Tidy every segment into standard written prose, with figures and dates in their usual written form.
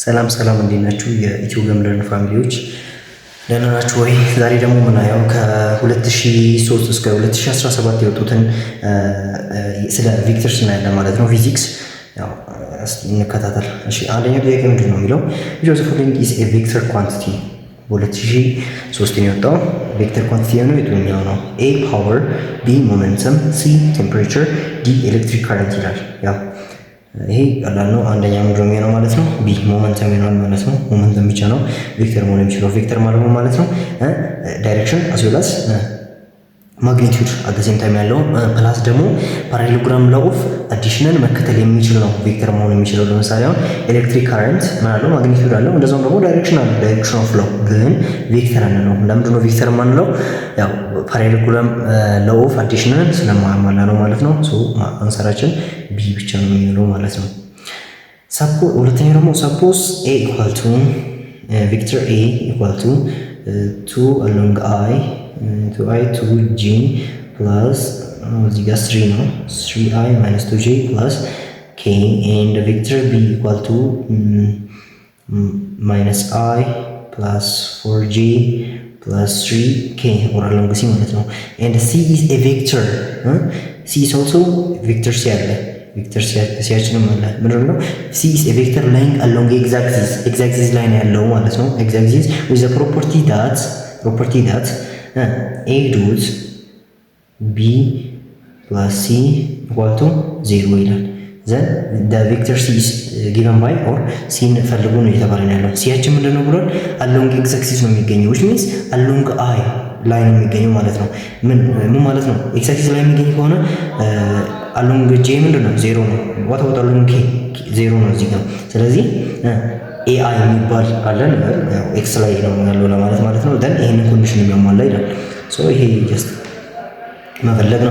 ሰላም ሰላም እንዴት ናችሁ? የኢትዮ ገምለርን ፋሚሊዎች ደህና ናችሁ ወይ? ዛሬ ደግሞ የምናየው ከ2003 እስከ 2017 የወጡትን ስለ ቬክተርስ እናያለን ማለት ነው። ፊዚክስ ያው እስቲ እንከታተል። እሺ አንደኛው ጥያቄ ምንድን ነው የሚለው which of the following is a vector quantity? በ2003 የወጣው ቬክተር ኳንቲቲ ነው የትኛው ነው? ኤ ፓወር፣ ቢ ሞመንተም፣ ሲ ቴምፕሬቸር፣ ዲ ኤሌክትሪክ ካረንት ይላል። ያው ይሄ ቀላል ነው። አንደኛ ምንድነው የሚሆነው ማለት ነው? ቢ ሞመንተም ይሆናል ማለት ነው። ሞመንተም ብቻ ነው ቬክተር መሆን የሚችለው። ቬክተር ማለት ነው ዳይሬክሽን አስ ዌል አስ ማግኒቲዩድ አት ዘ ሴም ታይም ያለው ፕላስ ደግሞ ፓራሌሎግራም ላው ኦፍ አዲሽንን መከተል የሚችል ነው ቬክተር መሆን የሚችለው። ለምሳሌ አሁን ኤሌክትሪክ ካረንት ማለት ነው ማግኒቲዩድ አለው፣ እንደዛውም ደግሞ ዳይሬክሽን አለው፣ ዳይሬክሽን ኦፍ ላው ግን ቬክተር አንለው። ለምንድን ነው ቬክተር የማንለው? ያው ፓራሌሎግራም ላው ኦፍ አዲሽንን ስለማያሟላ ነው ማለት ነው። ሶ አንሰራችን ቢ ብቻ ነው የሚሆነው ማለት ነው። ሁለተኛው ደግሞ ሰፖዝ ኤ ኢኳል ቱ ቬክተር ኤ ኢኳል ቱ 2 along I to I to G plus እዚህ ጋር 3 ነው 3I minus 2J plus K and vector B equal to minus I plus 4J plus 3K or along C ማለት ነው። and C is a vector C is also vector C አለ ቬክተር ሲያችንም አለ ምንድን ነው? C is a vector lying along x axis ላይ ነው ያለው ማለት ነው። x axis with the property that a dot b plus c equal to 0 ይላል። then the vector c is given by or c ፈልጉ ነው እየተባለ ነው ያለው። ሲያችን ምንድን ነው ብሏል? along x axis ነው የሚገኘው which means along I ላይ ነው የሚገኘው ማለት ነው። ምን ማለት ነው? x axis ላይ የሚገኝ ከሆነ along j ምንድን ነው? 0 ነው። what about along k 0 ነው እዚህ ጋር። ስለዚህ AI የሚባል አለ ነገር ያው ኤክስ ላይ ነው ያለው ለማለት ማለት ነው። then ይሄንን ኮንዲሽን የሚያሟላ ይላል። ሶ ይሄ ጀስት መፈለግ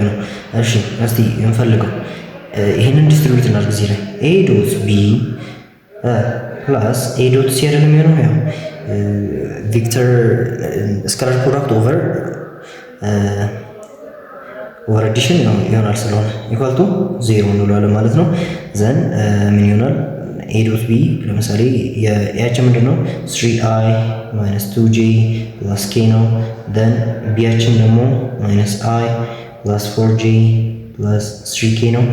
ነው። እሺ እስቲ እንፈልገው። ይሄንን ዲስትሪቢዩት እናድርግ እዚህ ላይ a ዶት b ፕላስ a ዶት c አይደለም የሚሆነው ያው ቬክተር ስካላር ፕሮዳክት ኦቨር አዲሽን ይሆናል ስለሆነ ኢኳል ቱ 0 እንለዋለን ማለት ነው። ዘን ምን ይሆናል? a ዶት b ለምሳሌ ያችን ምንድነው 3i minus 2j plus k ነው። then b ያችን ደግሞ minus i plus 4j plus 3k ነው።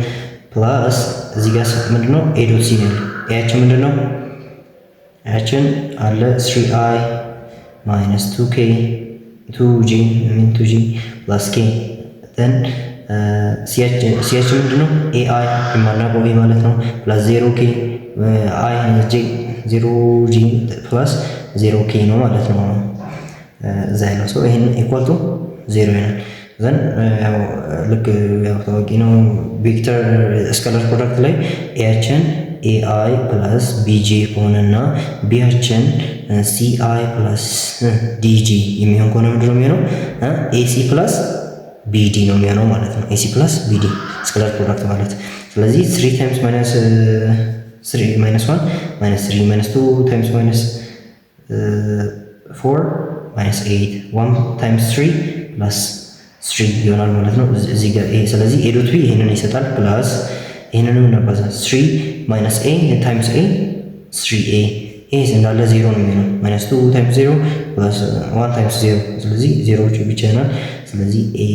plus እዚህ ጋር ምንድነው a ዶት c ነው። ያችን ምንድነው ያችን አለ 3i minus 2j plus k then ሲያችን ምንድነው ai የማናውቀው ማለት ነው plus 0k I j 0g plus 0k ነው ማለት ነው። ዛይ ነው ሶ ይሄን ኢኳል ቱ 0 ይሆናል። ዘን ያው ልክ ያው ታዋቂ ነው ቬክተር ስካላር ፕሮዳክት ላይ ኤያችን ai plus bj ከሆነና ቢያችን ci plus dg የሚሆን ከሆነ ምንድነው የሚሆነው? ac plus bd ነው የሚሆነው ማለት ነው። ac plus bd ስካላር ፕሮዳክት ማለት ስለዚህ 3 times minus 3 minus 1 minus 3 minus 2 times minus 4 minus 8 1 times 3 plus 3 ይሆናል ማለት ነው እዚህ ጋር ይሄ። ስለዚህ a dot b ይሄንን ይሰጣል ፕላስ ይሄንንም እናባዛ 3 minus a times a 3a ይሄ እንዳለ 0 ነው የሚሆነው minus 2 times 0 plus 1 times 0 ስለዚህ 0ዎች ብቻ ይሆናል። ስለዚህ a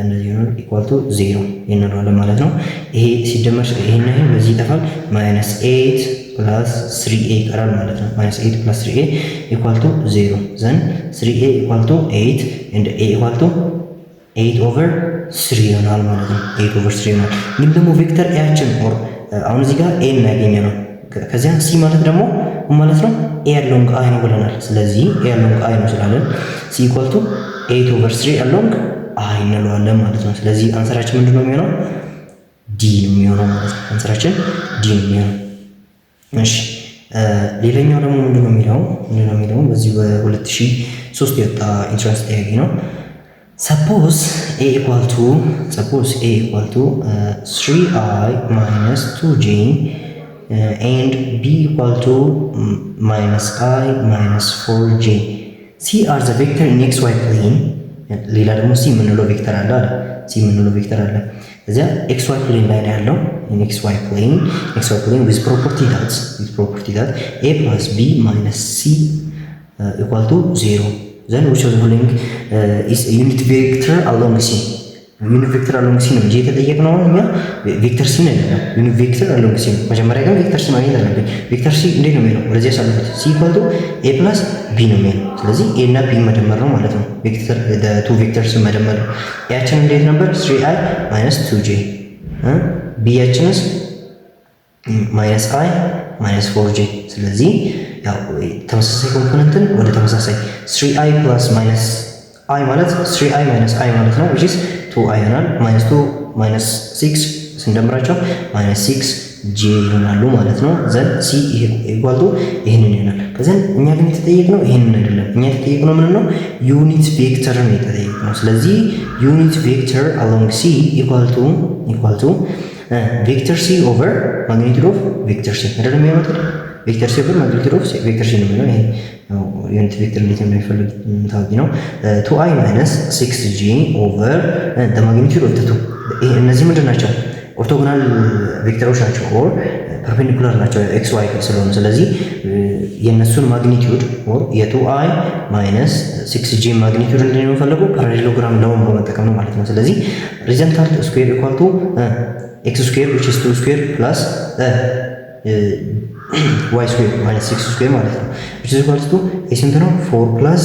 እንደዚህ ይሆናል ኢኳል ቱ 0 ይኖራል ማለት ነው። ይሄ ሲደመር ይሄን ይሄን በዚህ ይጠፋል minus 8 plus 3a ይቀራል ማለት ነው። minus 8 plus 3a equal to 0 then 3a equal to 8 and a equal to 8 over 3 ይሆናል ማለት ነው። 8 over 3 ይሆናል። ግን ደግሞ ቬክተር ኤያችን ኦር አሁን እዚህ ጋር a እናገኘ ነው። ከዚያ c ማለት ደግሞ ማለት ነው a along I ነው ብለናል። ስለዚህ a along I ነው ስላለን c equal to 8 over 3 along I እንለዋለን ማለት ነው። ስለዚህ አንሰራችን ምንድነው የሚሆነው? ዲ ነው የሚሆነው ማለት ነው። አንሰራችን ዲ ነው የሚሆነው። እሺ ሌላኛው ደግሞ ምንድነው የሚለው በዚህ በ2003 የወጣ ኢንትራንስ ጥያቄ ነው። suppose a equal to 3i minus 2j and b equal to minus I minus 4j C are the vector in xy plane ሌላ ደግሞ C የምንለው ቬክተር አለ ሲ የምንለው ቬክተር አለ። እዚያ ኤክስ ዋይ ፕሌን ላይ ነው ያለው። ኤክስ ዋይ ፕሌን ዊዝ ፕሮፐርቲ ዳት ኤ ፕላስ ቢ ማይነስ ሲ ኢኳል ቱ 0 ዘን ዊች ኦፍ ዘ ፎሎዊንግ ኢዝ ዩኒት ቬክተር አሎንግ ሲ። ዩኒት ቬክተር አሎንግ ሲ ነው እንጂ የተጠየቅነው እኛ ቬክተር ሲ ነው ያለው። ዩኒት ቬክተር አሎንግ ሲ ነው። መጀመሪያ ግን ቬክተር ሲ ማግኘት አለብን። ቬክተር ሲ እንዴት ነው የሚለው? ወደዚህ ያሳልፉት ሲ ኢኳል ቱ ኤ ፕላስ ቢ ነው የሚለው። ስለዚህ ኤ እና ቢ መደመር ነው ማለት ነው። ቬክተር ቱ ቬክተርስ መደመር ነው። ያችን እንዴት ነበር? 3i ማይነስ 2j ቢያችንስ ማይነስ i ማይነስ 4j። ስለዚህ ያው ተመሳሳይ ኮምፖነንትን ወደ ተመሳሳይ 3i ፕላስ ማይነስ i ማለት 3i ማይነስ i ማለት ነው which is 2i ይሆናል። ማይነስ 2 ማይነስ 6 ስንደምራቸው ማይነስ 6j ይሆናሉ ማለት ነው። ዘን ሲ ኢኳል ቱ ይሄንን ይሆናል። ከዘን እኛ ግን የተጠየቅነው ይሄንን አይደለም። እኛ የተጠየቅነው ምን ነው? ዩኒት ቬክተር ነው የተጠየቅነው። ስለዚህ ዩኒት ቬክተር አሎንግ ሲ ኢኳል ቱ ቬክተር ሲ ኦቨር ማግኒቱድ ኦፍ ቬክተር ሲ አይደለም የሚያመጣው ቬክተር ሲ ኦቨር ማግኒቱድ ኦፍ ቬክተር ሲ ነው የሚለው። ይሄ ዩኒት ቬክተር እንዴት እንደሚፈልግ ታውቂ ነው። 2i ማይነስ 6j ኦቨር ማግኒቱድ ኦፍ 2። እነዚህ ምንድን ናቸው? ኦርቶጎናል ቬክተሮች ናቸው ኦር ፐርፔንዲኩላር ናቸው ኤክስ ዋይ ስለሆነ፣ ስለዚህ የእነሱን ማግኒቱድ ኦር የ2i ማይነስ 6j ማግኒቱድ እንደሆነ የምፈልገው ፓራሌሎግራም ለውን በመጠቀም ነው ማለት ነው። ስለዚህ ሪዘልታንት ስኩዌር ኢኳል ቱ ኤክስ ስኩዌር which is 2 ስኩዌር ፕላስ ዋይ ስኩዌር ማይነስ 6 ስኩዌር ማለት ነው which is equal to ስንት ነው? 4 ፕላስ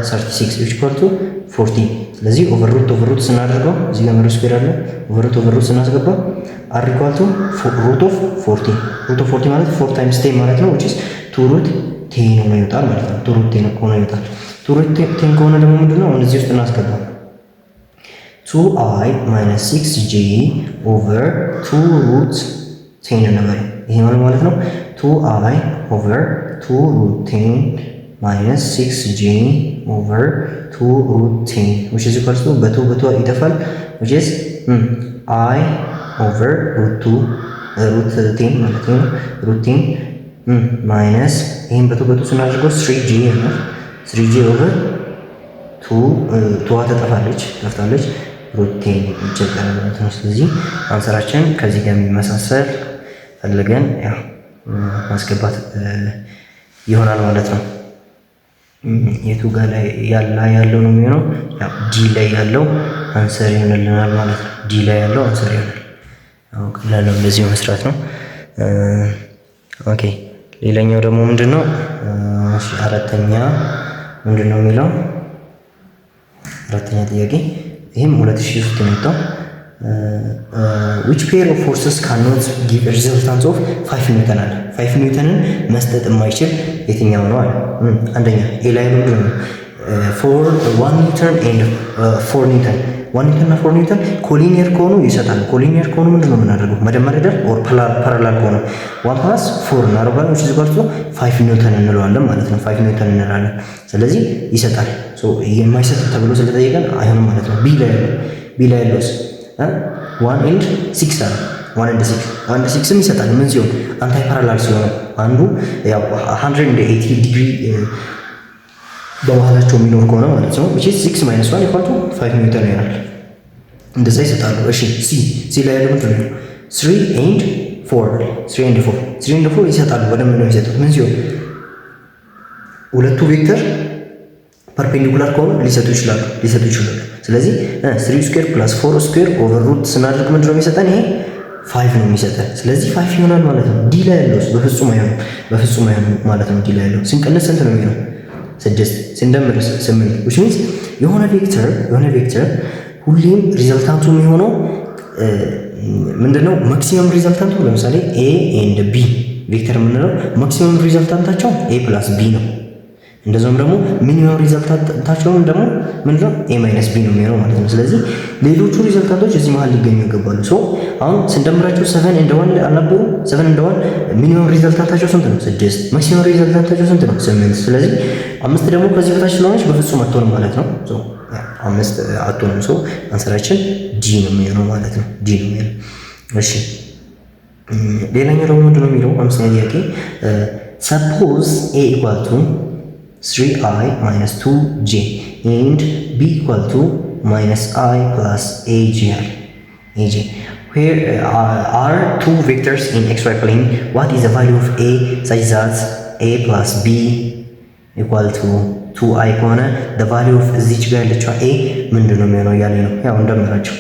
36 which is equal to 40። ስለዚህ ኦቨርሩት ስናደርገው እዚህ ጋር መረስ ስኩዌር አለ። ኦቨርሩት ስናስገባ r equal to root of 40 ማለት 4 times 10 ማለት ነው which is 2 root 10 ሆኖ ይወጣል ማለት ነው። 2 root 10 ሆኖ ይወጣል። 2 root 10 ከሆነ ደግሞ ምንድነው አሁን እዚህ ውስጥ እናስገባ 2i minus 6j over 2 root 10 ነበር። ይሄ ማለት ነው 2i over 2 root 10 minus 6j over 2 root 10 which is equal to በቱ ይጠፋል which is I over root 10 ማለት ነው root 10 minus ይሄን በቱ ስናደርገው 3j ይሆናል። 3j over 2 ተጠፋለች ጠፍታለች root 10 ይጨመራል ማለት ነው። ስለዚህ አንሰራችን ከዚህ ጋር የሚመሳሰል ፈልገን ያው ማስገባት ይሆናል ማለት ነው። የቱ ጋር ላይ ያለው ነው የሚሆነው? ያው ዲ ላይ ያለው አንሰር ይሆንልናል ማለት ነው። ዲ ላይ ያለው አንሰር ይሆናል። አዎ ቀላል ነው፣ እንደዚህ መስራት ነው። ኦኬ ሌላኛው ደግሞ ምንድነው? አራተኛ ምንድነው የሚለው? አራተኛ ጥያቄ ይሄም 2003 የመጣው which pair of forces cannot give a resultant of 5 ኒውተን አለ። 5 ኒውተንን መስጠት የማይችል የትኛው ነው አለ። አንደኛ ኤ ላይ ነው 1 ኒውተን and 4 ኒውተን 1 ኒውተን እና 4 ኒውተን ኮሊኒየር ከሆኑ ይሰጣል። ኮሊኒየር ከሆኑ ምንድነው የምናደርገው? መደመር አይደል? ኦር ፓራላል ከሆነ 1 + 4 እናደርጋለን which is equal to 5 ኒውተን እንለዋለን ማለት ነው። 5 ኒውተን እንላለን። ስለዚህ ይሰጣል። የማይሰጥ ተብሎ ስለተጠየቀን አይሆንም ማለት ነው። ቢ ላይ ያለውስ 1 and 6 አለ። 1 and 6ም ይሰጣል። ምን ሲሆን? አንታይ ፓራላል ሲሆን አንዱ ያው 180 ዲግሪ በመሃላቸው የሚኖር ከሆነ ማለት ነው which is 6 - 1 equal to 5 ኒውተን ይሆናል። እንደዛ ይሰጣሉ። እሺ ሲ ላይ ያለው ምንድን ነው? 3 and 4 ይሰጣሉ። በደንብ ነው የሚሰጡት። ምን ሲሆን? ሁለቱ ቬክተር ፐርፔንዲኩላር ከሆኑ ሊሰጡ ይችላሉ። ስለዚህ 3 ስኩዌር ፕላስ 4 ስኩዌር ኦቨር ሩት ስናደርግ ምንድን ነው የሚሰጠን? ይሄ 5 ነው የሚሰጠን። ስለዚህ 5 ይሆናል ማለት ነው። ዲ ላይ ያለው በፍጹም አይሆንም ማለት ነው። ዲ ላይ ያለው ስንቀንስ ስንት ነው የሚሆነው? 6 ስንደምር 8 which means የሆነ ቬክተር ሁሌም ሪዘልታንቱ የሚሆነው ምንድነው? ማክሲመም ሪዘልታንቱ ለምሳሌ ኤ ኤንድ ቢ ቬክተር የምንለው ማክሲመም ሪዘልታንታቸው ኤ ፕላስ ቢ ነው። እንደዛውም ደግሞ ሚኒመም ሪዘልታንታቸውን ደግሞ ምንድነው? ኤ ማይነስ ቢ ነው የሚሆነው ማለት ነው። ስለዚህ ሌሎቹ ሪዘልታንቶች እዚህ መሀል ሊገኙ ይገባሉ። አሁን ስንደምራቸው 7 and 1 አልነበሩ? 7 and 1 ሚኒመም ሪዘልታንታቸው ስንት ነው? 6። ማክሲመም ሪዘልታንታቸው ስንት ነው? 8። ስለዚህ 5 ደግሞ ከዚህ በታች ስለሆነች በፍጹም አትሆንም ማለት ነው። 5 አትሆንም። አንሰራችን ዲ ነው የሚሆነው ማለት ነው። ዲ ነው የሚሆነው። እሺ ሌላኛው ደግሞ ምንድነው የሚለው? አምስተኛ ጥያቄ suppose a equal to 3i minus 2j and b equal to minus I plus AG AG. Here are two vectors in xy plane. What is the value of A such that A plus B equal to 2I ከሆነ the value of እዚች ጋር ያለችው A ምንድን ነው የሚሆነው እያለ ነው። ያው እንደምራቸው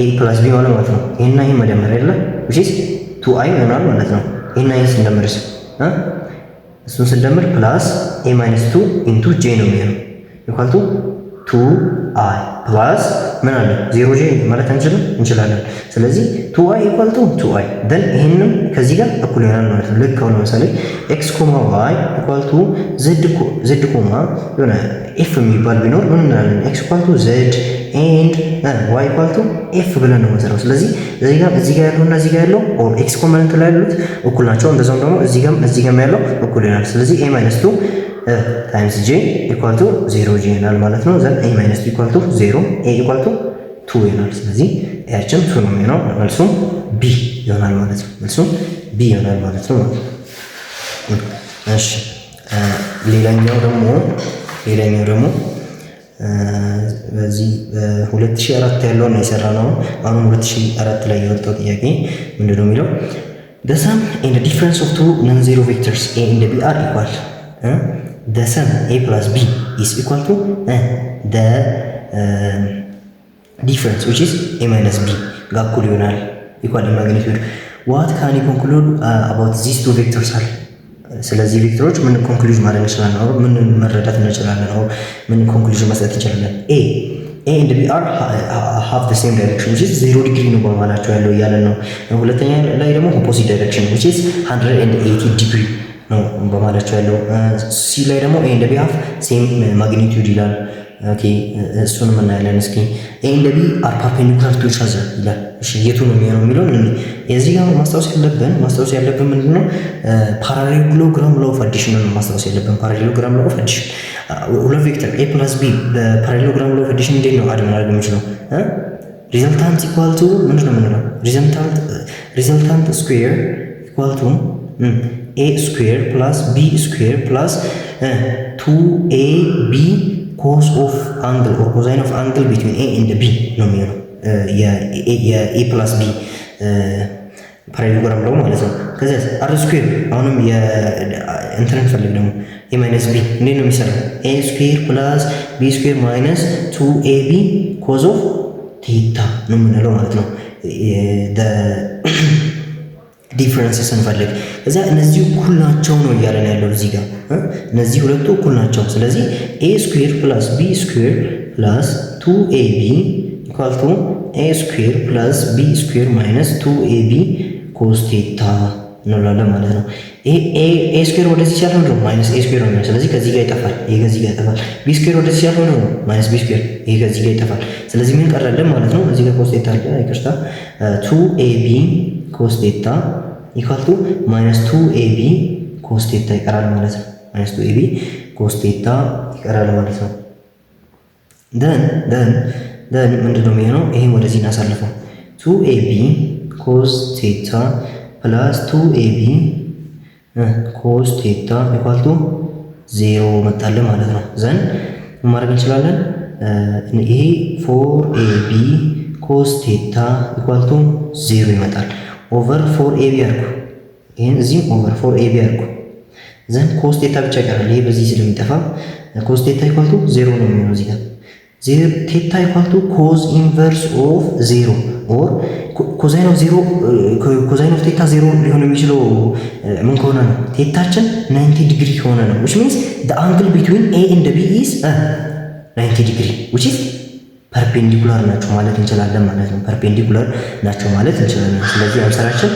A plus B ማለት ነው። ይሄና ይሄ መደመር አይደለ? which is 2I ይሆናል ማለት ነው። ይሄና ይሄ ስንደምርስ እሱን ስንደምር ፕላስ A minus 2 into J ነው የሚሆነው equal to 2I ፕላስ ምን አለ 0J ማለት እንችላለን። ስለዚህ 2I equal to 2I then ይሄንን ከዚህ ጋር እኩል ይሆናል ማለት ነው። ልክ አሁን ለምሳሌ x, y equal to z ኮማ የሆነ f የሚባል ቢኖር ምን እንላለን? x equal to z and y equal to f ብለን ነው የምንሰራው። ስለዚህ እዚህ ጋር ያለውና እዚህ ጋር ያለው or x ኮምፖነንት ላይ ያሉት እኩል ናቸው። እንደዛውም ደግሞ እዚህ ጋር ያለው እኩል ይሆናል። ስለዚህ a minus 2 times j equal to 0j ይሆናል ማለት ነው። then a minus 2 equal to 0 a equal to 2 ይሆናል። ስለዚህ ያችን 2 ነው የሚሆነው። መልሱም b ይሆናል ማለት ነው። መልሱም b ይሆናል ማለት ነው። እሺ ሌላኛው ደግሞ በዚህ 2004 ያለው ነው የሰራነው። አሁን 2004 ላይ የወጣው ጥያቄ ምንድነው የሚለው the sum and the difference of two non-zero vectors a and b are equal. The sum a plus b is equal to the difference which is a minus b ጋር እኩል ይሆናል equal in magnitude. What can you conclude about these two vectors are? ስለዚህ ቬክተሮች ምን ኮንክሉዥን ማድረግ እንችላለን? አሁን ምን መረዳት እንችላለን? አሁን ምን ኮንክሉዥን መስጠት እንችላለን? a and b are have the same direction which is 0 degree ነው በማላቸው ያለው እያለን ነው። ሁለተኛ ላይ ደግሞ opposite direction which is 180 degree ነው በማላቸው ያለው። ሲ ላይ ደግሞ a and b have same magnitude ይላል። ኦኬ እሱን ምን እናያለን እስኪ። a and b are perpendicular to each other ይላል። እሺ የቱ ነው የሚሆነው እዚህ ጋር ማስታወስ ያለብን ምንድነው? ፓራሌሎግራም ሎው ኦፍ አዲሽን ነው ማስታወስ ያለብን። ፓራሌሎግራም ሎው ኦፍ አዲሽን ሁለት ቬክተር a plus b በፓራሌሎግራም ሎው ኦፍ አዲሽን እንዴት ነው አድ ማድረግ የምንችለው? ሪዘልታንት ኢኳል ቱ ምንድነው የምንለው? ሪዘልታንት ስኩዌር ኢኳል ቱ a ስኩዌር ፕላስ b ስኩዌር ፕላስ 2ab cos of angle or cosine of angle between a and b ነው የሚሆነው የa plus b ፓራሌሎግራም ሎው ማለት ነው። ከዛ አር ስኩዌር አሁንም የእንትን እንፈልግ ደግሞ a minus b እንዴት ነው የሚሰራው? a ስኩዌር ፕላስ b ስኩዌር ማይነስ 2ab cos of theta ነው የምንለው ማለት ነው። ዲፍረንስስ እንፈልግ። ከዛ እነዚህ እኩል ናቸው ነው እያለን ያለው እዚህ ጋር እነዚህ ሁለቱ እኩል ናቸው። ስለዚህ a ስኩዌር ፕላስ b ስኩዌር ፕላስ 2ab ኢኳል ቱ a ስኩዌር ፕላስ b ስኩዌር ማይነስ 2ab ኮስ ቴታ እንላለን ማለት ነው። a ስኩዌር ወደዚህ ሲያልፍ ነው ማይነስ a ስኩዌር ነው። ስለዚህ ከዚህ ጋር ይጠፋል፣ ይሄ ከዚህ ጋር ይጠፋል። b ስኩዌር ወደዚህ ሲያልፍ ነው ማይነስ b ስኩዌር፣ ይሄ ከዚህ ጋር ይጠፋል። ስለዚህ ምን ቀረልን ማለት ነው? እዚህ ጋር ኮስ ቴታ አለ፣ ይቅርታ 2ab ኮስ ቴታ ኢኳል ቱ ማይነስ 2ab ኮስ ቴታ ይቀራል ማለት ነው። ማይነስ 2ab ኮስ ቴታ ይቀራል ማለት ነው። ደን ምንድነው የሚሆነው? ይሄን ወደዚህ እናሳልፈው 2ab ኮስ ቴታ ፕላስ 2ab ኮስ ቴታ ኢኳል ቱ 0 መጣልን ማለት ነው። ዘን ማድረግ እንችላለን። ይሄ 4ab ኮስ ቴታ ኢኳል ቱ 0 ይመጣል። ኦቨር 4ab አርኩ፣ ይሄን እዚህ ኦቨር 4ab አርኩ። ዘን ኮስ ቴታ ብቻ ይቀራል። ይሄ በዚህ ስለሚጠፋ ኮስ ቴታ ኢኳል ቱ 0 ነው የሚሆነው እዚህ ጋር ቴታ ኢኳል ቱ ኮዝ ኢንቨርስ ኦፍ 0 ኦር ኮዛይን ኦፍ 0 ኮዛይን ኦፍ ቴታ 0 ሊሆን የሚችለው ምን ከሆነ ነው? ቴታችን 90 ዲግሪ ከሆነ ነው። which means the angle between a and b is 90 degree which is ፐርፔንዲኩላር ናቸው ማለት እንችላለን ማለት ነው። ፐርፔንዲኩላር ናቸው ማለት እንችላለን። ስለዚህ አንሰራችን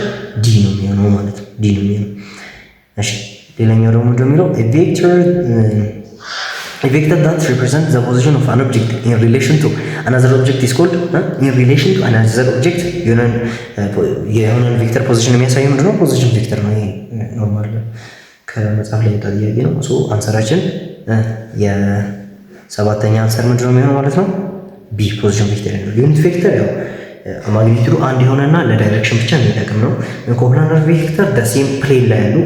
ዲ ነው የሚሆነው ማለት ነው። ዲ ነው የሚሆነው። እሺ ሌላኛው ደግሞ እንደሚለው a vector that represents the position of an object in relation to another object is called in relation to another object የሆነን ቬክተር ፖዚሽን የሚያሳየው ምንድነው? ፖዚሽን ቬክተር ነው። ይሄ ኖርማል ከመጽሐፍ ላይ የወጣ ጥያቄ ነው። ሶ አንሰራችን የሰባተኛ አንሰር ምንድነው የሚሆነው ማለት ነው? ቢ ፖዚሽን ቬክተር ነው። ዩኒት ቬክተር ያው ማግኒቱዱ አንድ የሆነና ለዳይሬክሽን ብቻ የሚጠቅም ነው። ኮፕላናር ቬክተር ሴም ፕሌን ላይ ያሉ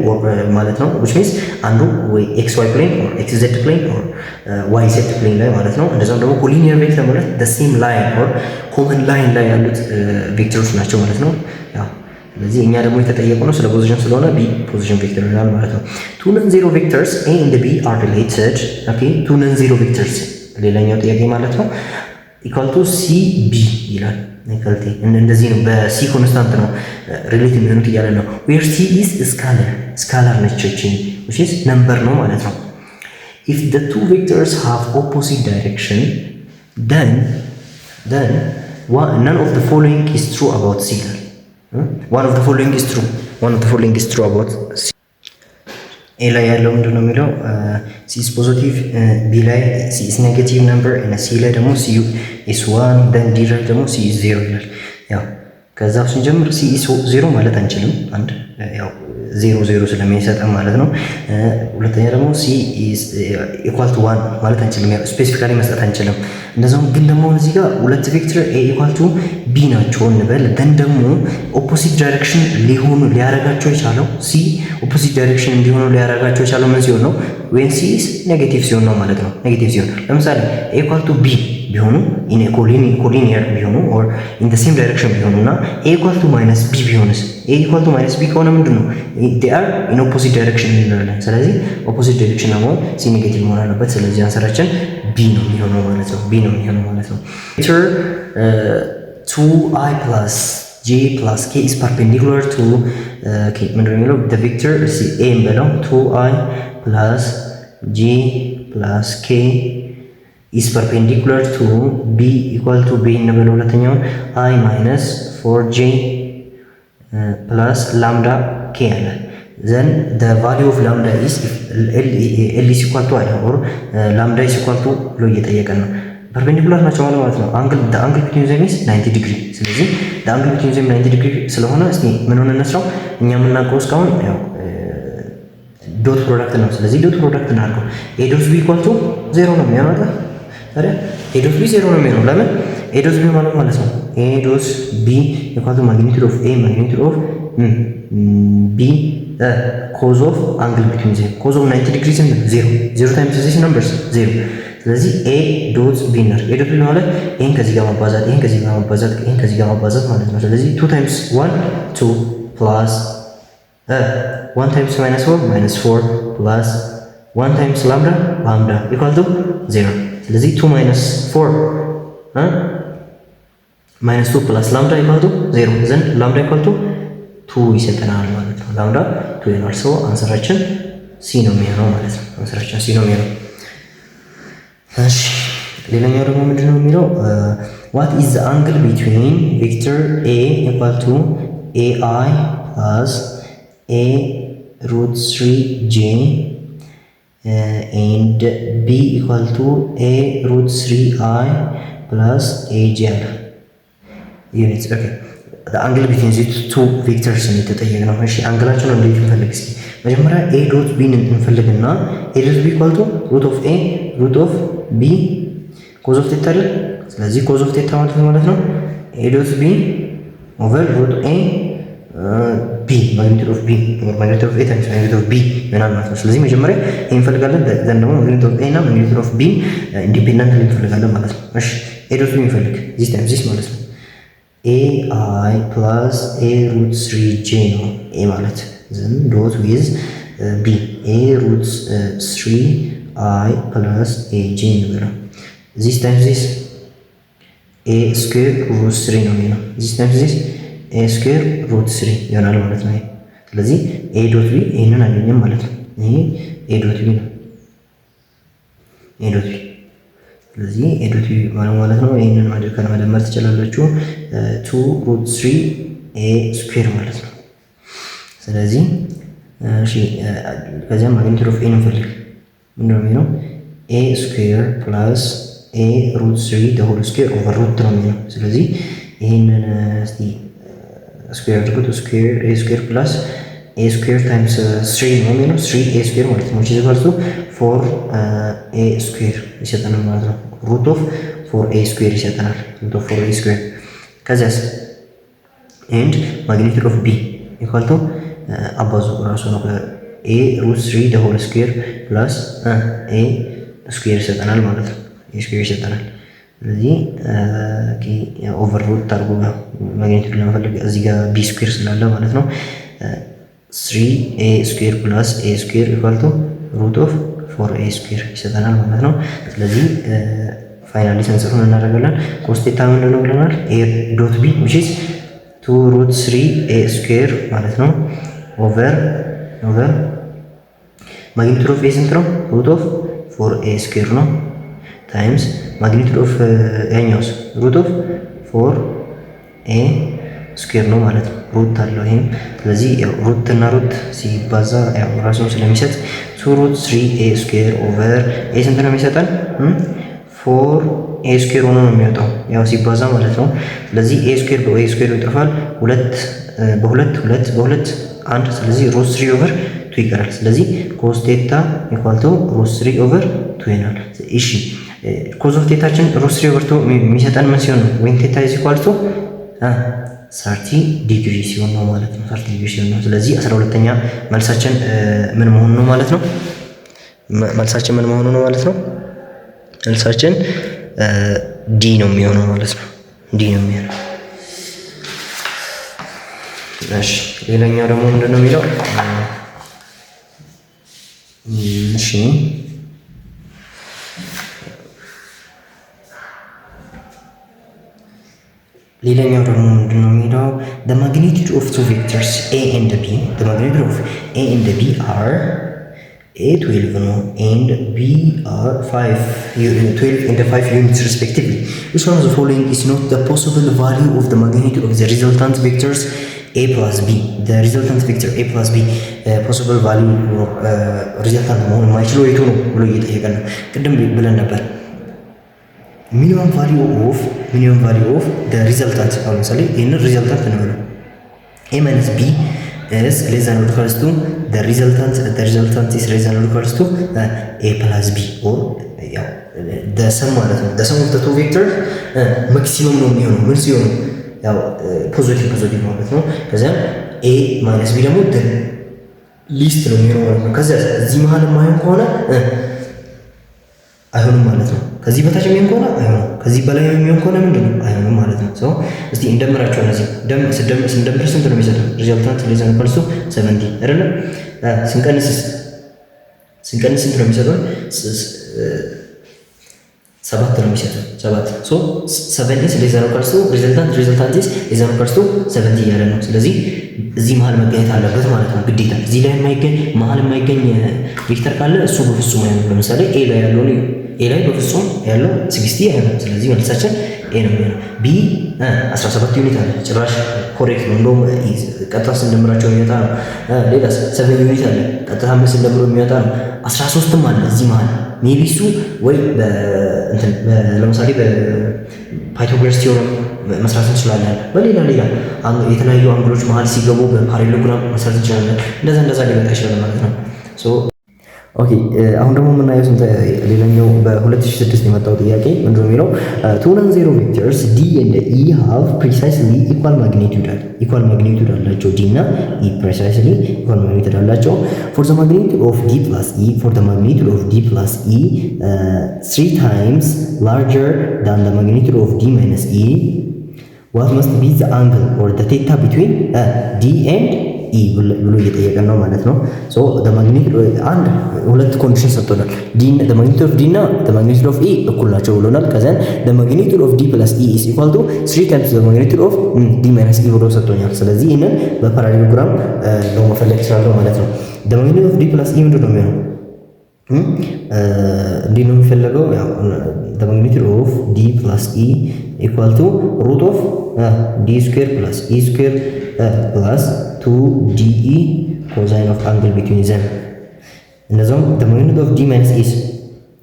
ማለት ነው which means አንዱ ወይ ኤክስ ዋይ ፕሌን ኦር ኤክስ ዜድ ፕሌን ኦር ዋይ ዜድ ፕሌን ላይ ማለት ነው። እንደዛም ደግሞ ኮሊኒየር ቬክተር ማለት ሴም ላይን ኦር ኮመን ላይን ላይ ያሉት ቬክተሮች ናቸው ማለት ነው። ያው ስለዚህ እኛ ደግሞ የተጠየቅነው ስለ ፖዚሽን ስለሆነ ቢ ፖዚሽን ቬክተር ይሆናል ማለት ነው። ቱ ነን ዜሮ ቬክተርስ ኤ ኤንድ ቢ አር ሪሌትድ ኦኬ። ቱ ነን ዜሮ ቬክተርስ ሌላኛው ጥያቄ ማለት ነው ኢኳል ቱ ሲ ቢ ይላል። ኢኳልቲ እንደዚህ ነው። በሲ ኮንስታንት ነው ሪሌት የሚሆኑት እያለ ነው። ዌር ሲ ኢዝ ስካላር ነች እቺ which is ነምበር ነው ማለት ነው። if the two vectors have opposite direction then none of the following is true about C ይላል። one of the following is true about C። ኤ ላይ ያለው ምንድን ነው የሚለው ሲ ኢዝ ፖዚቲቭ፣ ቢ ላይ ሲ ኢዝ ኔጌቲቭ ነምበር እና ሲ ላይ ደግሞ ሲ ኢዝ ዋን ደን ዲ ላይ ደግሞ ሲ ኢዝ ዜሮ ይላል። ያው ከዛ ስንጀምር ሲ ኢዝ ዜሮ ማለት አንችልም፣ አንድ ያው ዜሮ ዜሮ ስለሚሰጠን ማለት ነው። ሁለተኛ ደግሞ ሲ ኢዝ ኢኳል ቱ ዋን ማለት አንችልም፣ ያው ስፔሲፊካሊ መስጠት አንችልም። እንደዛውም ግን ደግሞ እዚህ ጋር ሁለት ቬክተር ኤ ኢኳል ቱ ቢ ናቸው እንበል። ደን ደግሞ ኦፖዚት ዳይሬክሽን ሊያረጋቸው የቻለው ሲ ኦፖዚት ዳይሬክሽን እንዲሆኑ ሊያረጋቸው የቻለው ምን ሲሆን ነው? ዌን ሲ ኢዝ ኔጌቲቭ ሲሆን ነው ማለት ነው። ኔጌቲቭ ሲሆን ለምሳሌ ኤ ኢኳል ቱ ቢ ቢሆኑ ኢን ኮሊኒየር ቢሆኑ ኦር ኢን ዘ ሴም ዳይሬክሽን ቢሆኑ እና ኤ ኢኳል ቱ ማይነስ ቢ ቢሆንስ? ኤ ኢኳል ቱ ማይነስ ቢ ከሆነ ምንድን ነው? they are in opposite direction እንላለን። ስለዚህ ኦፖዚት ዳይሬክሽን ደግሞ ሲ ኔጌቲቭ መሆን አለበት። ስለዚህ አንሰራችን ቢ ነው የሚሆነው ማለት ነው። ቢ ነው የሚሆነው ማለት ነው። ቬክተር 2i plus j plus k is perpendicular to ምንድን ነው የሚለው the vector a እንበለው 2i plus j plus k is perpendicular to b equal to b እንበለው ሁለተኛውን i minus 4j plus lambda k አለ። then the value of lambda is l is equal to i or lambda is equal to ብሎ እየጠየቀን ነው። ፐርፔንዲኩላር ናቸው ማለት ነው። the angle between them is 90 degree። ስለዚህ the angle between them 90 degree ስለሆነ እስቲ ምን ሆነ እንስራው። እኛ የምናውቀው እስካሁን ያው ዶት ፕሮዳክት ነው። ስለዚህ ዶት ፕሮዳክት እናድርገው። a dot b equal to 0 ነው የሚሆነው አይደል? ታዲያ a dot b 0 ነው የሚሆነው። ለምን a dot b ማለት ነው a dot b equal to magnitude of a magnitude of b cos of angle between them cos of 90 degrees and 0 times these numbers 0። ስለዚህ a dot b ነው። a dot b ማለት ይሄን ከዚህ ጋር ማባዛት ይሄን ከዚህ ጋር ማባዛት ይሄን ከዚህ ጋር ማባዛት ማለት ነው። ስለዚህ 2 times 1 2 plus 1 times minus 4 minus 4 plus 1 times lambda equal to 0። ስለዚህ 2 minus 4 minus 2 plus lambda equal to 0 then lambda equal to 2 ይሰጠናል ማለት ነው። ላምዳ 2 ይሆናል። ሶ አንሰራችን ሲ ነው የሚሆነው ማለት ነው። አንሰራችን ሲ ነው የሚሆነው። እሺ ሌላኛው ደግሞ ምንድነው የሚለው what is the angle between vector a equal to ai plus a root 3j and b equal to a root 3i plus aj units okay the angle between these two vectors ነው የተጠየቅነው። እሺ አንግላቸውን እንዴት እንፈልግ እስኪ። መጀመሪያ a dot b እንፈልግና a dot b equal to root of a root of b cos of theta አይደል? ስለዚህ cos of theta ማለት ነው a dot b over root a b magnitude of b or magnitude of a times magnitude of b ይሆናል ማለት ነው። ስለዚህ መጀመሪያ a እንፈልጋለን ዘን ደግሞ magnitude of a እና magnitude of b ኢንዲፔንደንት እንፈልጋለን ማለት ነው። እሺ a dot b እንፈልግ this times this ማለት ነው ai plus a root 3j ነው a ማለት then dot with b a root 3i plus aj ነው። this times this a square root 3 ነው የሚሆነው this times this a square root 3 ይሆናል ማለት ነው። ስለዚህ a dot b ይሄንን አገኘን ማለት ነው። ይሄ a dot b ነው a dot b ስለዚህ a dot b ማለት ነው። ይሄንን መደመር ትችላላችሁ 2 root 3 a square ማለት ነው። ስለዚህ እሺ ከዚያ ማግኒቱድ ኦፍ a እንፈልግ ምንድነው የሚለው a square plus a root 3 the whole square over root ነው የሚለው። ስለዚህ ይሄንን እስቲ ስኩዌር አድርጉት ስኩዌር a square plus a square times 3 ነው የሚለው 3 a square ማለት ነው which is equal to 4 a square ይሰጠናል ማለት ነው። root of 4a square ይሰጠናል root of 4a square ከዚያስ ኤንድ ማግኒቱድ ኦፍ ቢ ኢኳል ቱ አባዙ ራሱ ነው ኤ ሩት 3 ደ ሆል ስኩዌር ፕላስ ኤ ስኩዌር ይሰጠናል ማለት ነው። ኤ ስኩዌር ይሰጠናል። ስለዚህ ኦቨር ሩት አድርጎ ማግኒቱድ ለመፈለግ እዚህ ጋር ቢ ስኩዌር ስላለ ማለት ነው 3 ኤ ስኩዌር ፕላስ ኤ ስኩዌር ኢኳል ቱ ሩት ኦፍ 4 ኤ ስኩዌር ይሰጠናል ማለት ነው። ስለዚህ ፋይናሊ ስንጽፍ ምን እናደርጋለን? ኮስ ቴታ ምንድን ነው ብለናል? ኤ ዶት ቢ which is 2 ሩት 3 ኤ ስኩዌር ማለት ነው ኦቨር ማግኒቱድ ኦፍ ኤ ስንት ነው? ሩት ኦፍ 4 ኤ ስኩዌር ነው ታይምስ ማግኒቱድ ኦፍ ያኛውስ ሩት ኦፍ 4 ኤ ስኩዌር ነው ማለት ነው። ሩት አለው ይሄም። ስለዚህ ያው ሩት እና ሩት ሲባዛ ያው ራሱን ስለሚሰጥ 2 ሩት 3 ኤ ስኩዌር ኦቨር ኤ ስንት ነው የሚሰጠን? 4 ኤ ስኩዌር ሆኖ ነው የሚወጣው ያው ሲባዛ ማለት ነው። ስለዚህ ኤ ስኩዌር በኤ ስኩዌር ይጠፋል። 2 በ2 1 ስለዚህ ሩት 3 ኦቨር 2 ይቀራል። ስለዚህ ኮስ ቴታ ኢኳል ቱ ሩት 3 ኦቨር 2 ይሆናል። እሺ ኮዝ ኦፍ ቴታችን ሩት 3 ኦቨር 2 የሚሰጠን ምን ሲሆን ነው? ዌን ቴታ ኢዝ ኢኳል ቱ 30 ዲግሪ ሲሆን ነው ማለት ነው። 30 ዲግሪ ሲሆን ነው። ስለዚህ 12ኛ መልሳችን ምን መሆኑ ነው ማለት ነው? መልሳችን ምን መሆኑ ነው ማለት ነው? መልሳችን ዲ ነው የሚሆነው ማለት ነው። ዲ ነው የሚሆነው። እሺ ሌላኛው ደግሞ ምንድን ነው የሚለው? እሺ ሌላኛው ደግሞ ምንድን ነው የሚለው? the magnitude of two vectors a and b, the magnitude of a and b are a 12 ነው and b are 12 and 5 units respectively. Which one of the following is not the possible value of the magnitude of the resultant vectors a plus b? The resultant vector a plus b possible value resultant መሆን የማይችለው የቱ ነው ብሎ እየጠየቀን ነው። ቅድም ብለን ነበር ሚኒመም ቫሊዩ ኦፍ the resultant። አሁን ለምሳሌ ይሄንን ሪዘልታንት ነው ነው a minus b is less than or equals to the resultant is less than or equals to a plus b or ያው the sum ማለት ነው። the sum of the two vectors maximum ነው የሚሆነው ምን ሲሆን ያው ፖዚቲቭ ማለት ነው። ከዛ a minus b ደግሞ the least ነው የሚሆነው ማለት ነው። ከዛ እዚህ መሀል የማይሆን ከሆነ አይሆንም ማለት ነው። ከዚህ በታች የሚሆን ከሆነ አይሆንም፣ ከዚህ በላይ የሚሆን ከሆነ ምንድነው አይሆንም ማለት ነው። ሶ እስቲ እንደምራቸው እነዚህ ስንደምር ስንት ነው የሚሰጠው? ሪዛልታንት ሌዛን ኳልሱ 70 አይደለ? ስንቀንስ ስንት ነው የሚሰጠው? 7 ነው የሚሰጠው። 7 ሶ 70 ሌዛን ኳልሱ ሪዛልታንት ሌዛን ኳልሱ 70 እያለ ነው። ስለዚህ እዚህ መሀል መገኘት አለበት ማለት ነው ግዴታ። እዚህ ላይ መሀል የማይገኝ ቬክተር ካለ እሱ በፍጹም አይሆንም። ለምሳሌ ኤ ላይ ያለው በፍጹም ያለው 60 አይሆንም። ስለዚህ መልሳችን ኤ ነው የሚሆነው። ቢ 17 ዩኒት አለ ጭራሽ ኮሬክት ነው። እንደውም ቀጥታ ስንደምራቸው የሚመጣ ነው። ሌላስ 7 ዩኒት አለ ቀጥታ ስንደምሮ የሚመጣ ነው። 13ም አለ እዚህ መሀል ሜቢ እሱ ወይ ለምሳሌ በፓይታጎረስ ቲዮረም መስራት እንችላለን። በሌላ የተለያዩ አንግሎች መሀል ሲገቡ በፓራሌሎግራም መስራት እንችላለን። እንደዛ ሊመጣ ይችላል ማለት ነው። ኦኬ አሁን ደግሞ የምናየው ሌላኛው በ2006 የመጣው ጥያቄ ምንድን ነው የሚለው? two non-zero vectors d and e have precisely equal magnitude አላቸው። d እና e precisely equal magnitude አላቸው። for the magnitude of d plus e 3 times larger than the magnitude of d minus e, what must be the angle or the theta between d and e ብሎ እየጠየቀን ነው ማለት ነው። ሶ the magnitude ሁለት ኮንዲሽን ሰጥቶናል። the magnitude of d እና the magnitude of e እኩል ናቸው ብሎናል። ከዛ the magnitude of d plus e is equal to 3 times the magnitude of d minus e ብሎ ሰጥቶኛል። ስለዚህ ይሄንን በፓራሌሎግራም ነው መፈለግ ይችላል ማለት ነው። the magnitude of d plus e ምንድን ነው የሚሆነው? እንዴት ነው የሚፈለገው? ያው the magnitude of d plus e equal to root of d square plus e square plus 2de cosine of angle between them። እንደዛም the magnitude of d minus e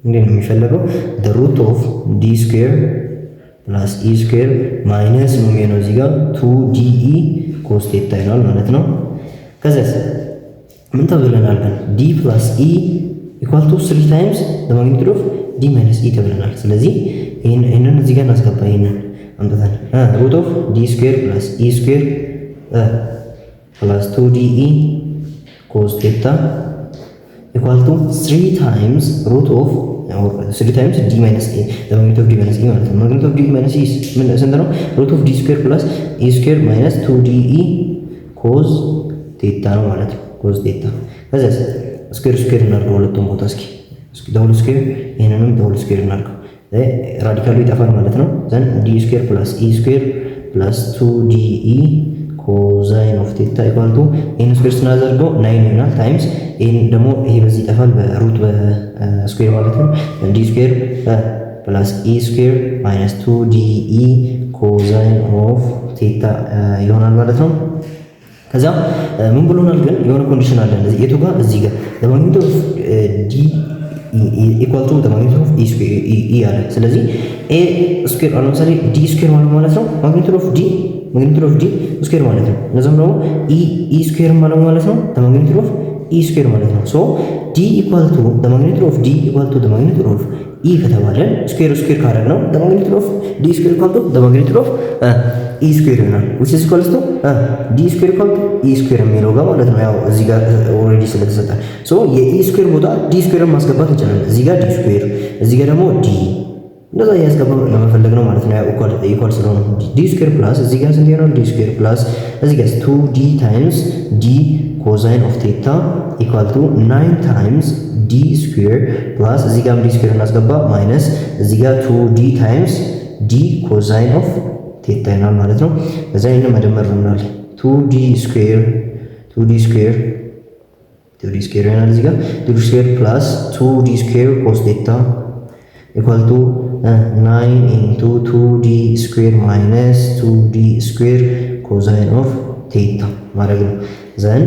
እንዴት ነው የሚፈለገው? the root of d square plus e square minus ነው የሚሆነው እዚህ ጋር 2de cos theta ይሆናል ማለት ነው። ከዛስ ምን ተብለናል ግን d plus e equal to 3 times the magnitude of d minus e ተብለናል። ስለዚህ ይሄንን እዚህ ጋር እናስገባ። ይሄንን አምጥተን ሩት ኦፍ ዲ ስኩዌር ፕላስ ኢ ስኩዌር ፕላስ 2DE ኮዝ ቴታ ኢኳል ቱ 3 ታይምስ ሩት ኦፍ 3 ታይምስ ዲ ማይነስ ኤ ማግኒቱድ ኦፍ ዲ ማይነስ ኤ ማለት ነው። ማግኒቱድ ኦፍ ዲ ማይነስ ኤ ምን ስንት ነው? ሩት ኦፍ ዲ ስኩዌር ፕላስ ኢ ስኩዌር ማይነስ 2DE ኮዝ ቴታ ነው ማለት ነው። ኮዝ ቴታ ከዛ ስኩዌር ስኩዌር እናድርገው ሁለቱም ቦታ እስኪ ዳብል ስኩዌር ይሄንንም ዳብል ስኩዌር እናድርገው ራዲካሉ ይጠፋል ማለት ነው። ዘን ዲ ስኩዌር ፕላስ ኢ ስኩዌር ፕላስ 2DE ኮዛይን ኦፍ ቴታ ኢኳል ቱ ይሄን ስኩዌር ስናደርገው 9 ይሆናል ታይምስ ይሄን ደግሞ ይሄ በዚህ ይጠፋል በሩት በስኩዌር ማለት ነው። ዲ ስኩዌር ፕላስ ኢ ስኩዌር ማይነስ 2DE ኮዛይን ኦፍ ቴታ ይሆናል ማለት ነው። ከዛ ምን ብሎናል ግን የሆነ ኮንዲሽን አለ እንደዚህ የቱ ጋር እዚህ ጋር ለማግኒቱድ ኦፍ ዲ ኢኳል ቱ ማግኒቱድ ኦፍ ኢ ስኩዌር ኢ አለ። ስለዚህ ኤ ስኩዌር አለ ለምሳሌ ዲ ስኩዌር ማለት ነው ማግኒቱድ ኦፍ ዲ ስኩዌር ማለት ነው። ለዛም ደግሞ ኢ ስኩዌር ማለት ነው ማግኒቱድ ኦፍ ኢ ስኩዌር ማለት ነው። ሶ ዲ ኢኳል ቱ ማግኒቱድ ኦፍ ዲ ኢኳል ቱ ማግኒቱድ ኦፍ ኢ ከተባለ ስኩዌር ካደረግ ነው ማግኒቱድ ኦፍ ዲ ስኩዌር ኢኳል ቱ ማግኒቱድ ኦፍ ኢ ስኩዌር ይሆናል which is equals to ዲ ስኩዌር ኢኳል ቱ ኢ ስኩዌር የሚለው ጋር ማለት ነው። ያው እዚህ ጋር ኦልሬዲ ስለተሰጠ ሶ የኢ ስኩዌር ቦታ ዲ ስኩዌርን ማስገባት እንችላለን። እዚህ ጋር ዲ ስኩዌር እዚህ ጋር ደግሞ ዲ እንደዛ ያስገባው ለመፈለግ ነው ማለት ነው። ያው ኢኳል ስለሆነ ዲ ስኩዌር ፕላስ እዚህ ጋር ስንት ይሆናል? ዲ ስኩዌር ፕላስ እዚህ ጋር 2D ታይምስ ዲ ኮዛይን ኦፍ ቴታ ኢኳል ቱ 9 ታይምስ ዲ ስኩዌር ፕላስ እዚህ ጋር ዲ ስኩዌር እናስገባ ማይነስ እዚህ ጋር 2D ታይምስ ዲ ኮዛይን ኦፍ ቴታ ይሆናል ማለት ነው። ከዛ ይሄን መደመር ነው 2D ስኩዌር ይሆናል እዚህ ጋር 2D ስኩዌር ፕላስ 2D ስኩዌር ኮስ ቴታ ኢኳል ቱ 9 into 2D square minus 2D square cosine of theta ማድረግ ነው። ዘን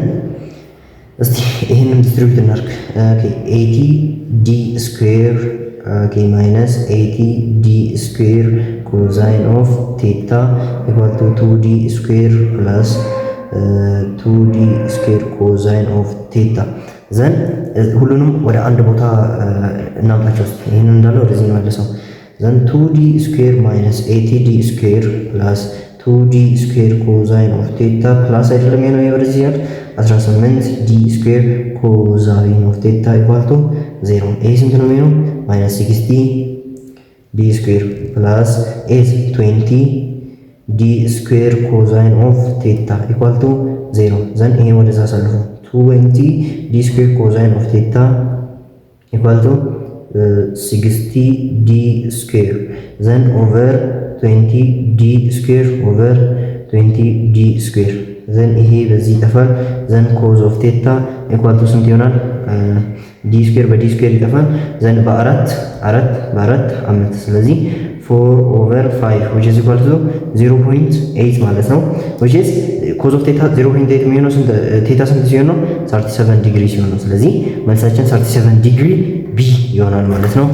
እስቲ ይሄንን ዲስትሪቢዩት እናድርግ። ኦኬ 80D square minus 80D square cosine of theta equal to 2D square plus 2D square cosine of theta ዘን ሁሉንም ወደ አንድ ቦታ እናምጣቸው። ይሄንን እንዳለ ወደዚህ እንመልሰው። then 2D square minus 80D square plus 2D square cosine of theta plus አይደለም የሆነ ወደዚህ ያል 18D square cosine of theta equal to 0 ይሄ ስንት ነው የሚሆነው? minus 60D square plus 20D square cosine of theta equal to 0 then ይሄ ወደዛ አሳልፉ 20D square cosine of theta equal to 60D square then over 20D square over 20D square then ይሄ በዚህ ይጠፋል then cos of theta equal to ስንት ይሆናል? D square በD square ይጠፋል then በአራት 5 ስለዚህ 4 over 5 which is equal to 0.8 ማለት ነው which is cos of theta 0.8 የሚሆነው ስንት ቴታ ስንት ሲሆን ነው? 37 ዲግሪ ሲሆን ነው። ስለዚህ መልሳችን 37 ዲግሪ ቢ ይሆናል ማለት ነው።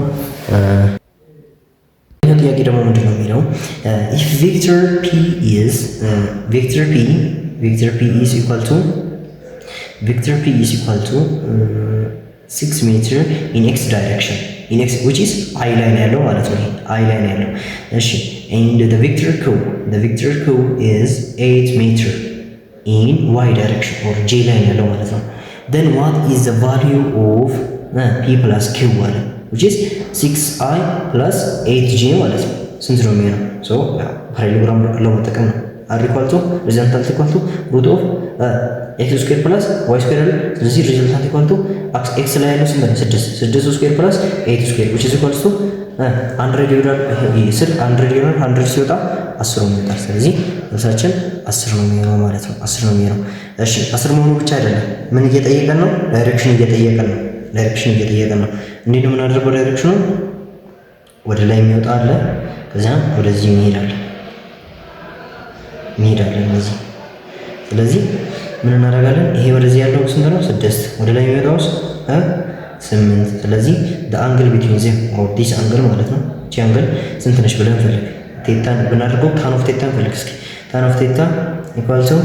ይሄው ጥያቄ ደግሞ ምንድነው የሚለው if vector p is equal to 6 meter in x direction in x which is i line ያለው ማለት ነው። i line ያለው እሺ and the vector q is 8 meter in y direction or j line ያለው ማለት ነው። then what is the value of p plus q አለ which is 6i plus 8j ማለት ነው። ስንት ነው የሚሆነው? ሶ ፓራሌሎግራም ለመጠቀም ነው። r equal to resultant equal to root of x square plus y square አለ። ስለዚህ resultant equal to x ላይ ያለው ስንት ነው? 6 square plus 8 square which is equal to 100 ይሆናል። ይስል 100 ይሆናል። 100 ሲወጣ 10 ነው የሚወጣው። ስለዚህ መልሳችን 10 ነው የሚሆነው ማለት ነው። 10 ነው የሚሆነው። እሺ 10 መሆኑ ብቻ አይደለም። ምን እየጠየቀን ነው? ዳይሬክሽን እየጠየቀን ነው። እንዴት ነው የምናደርገው? ዳይሬክሽኑ ወደ ላይ የሚወጣ አለ፣ ከዛ ወደዚህ እንሄዳለን እንደዚህ። ስለዚህ ምን እናደርጋለን? ይሄ ወደዚህ ያለው ስንት ነው? 6 ወደ ላይ የሚወጣው 8። ስለዚህ the angle between them or this angle ማለት ነው። እቺ አንግል ስንት ነች ብለን ፈልግ። ቴታን ብናደርገው tan of theta ፈልግ እስኪ። tan of theta equal to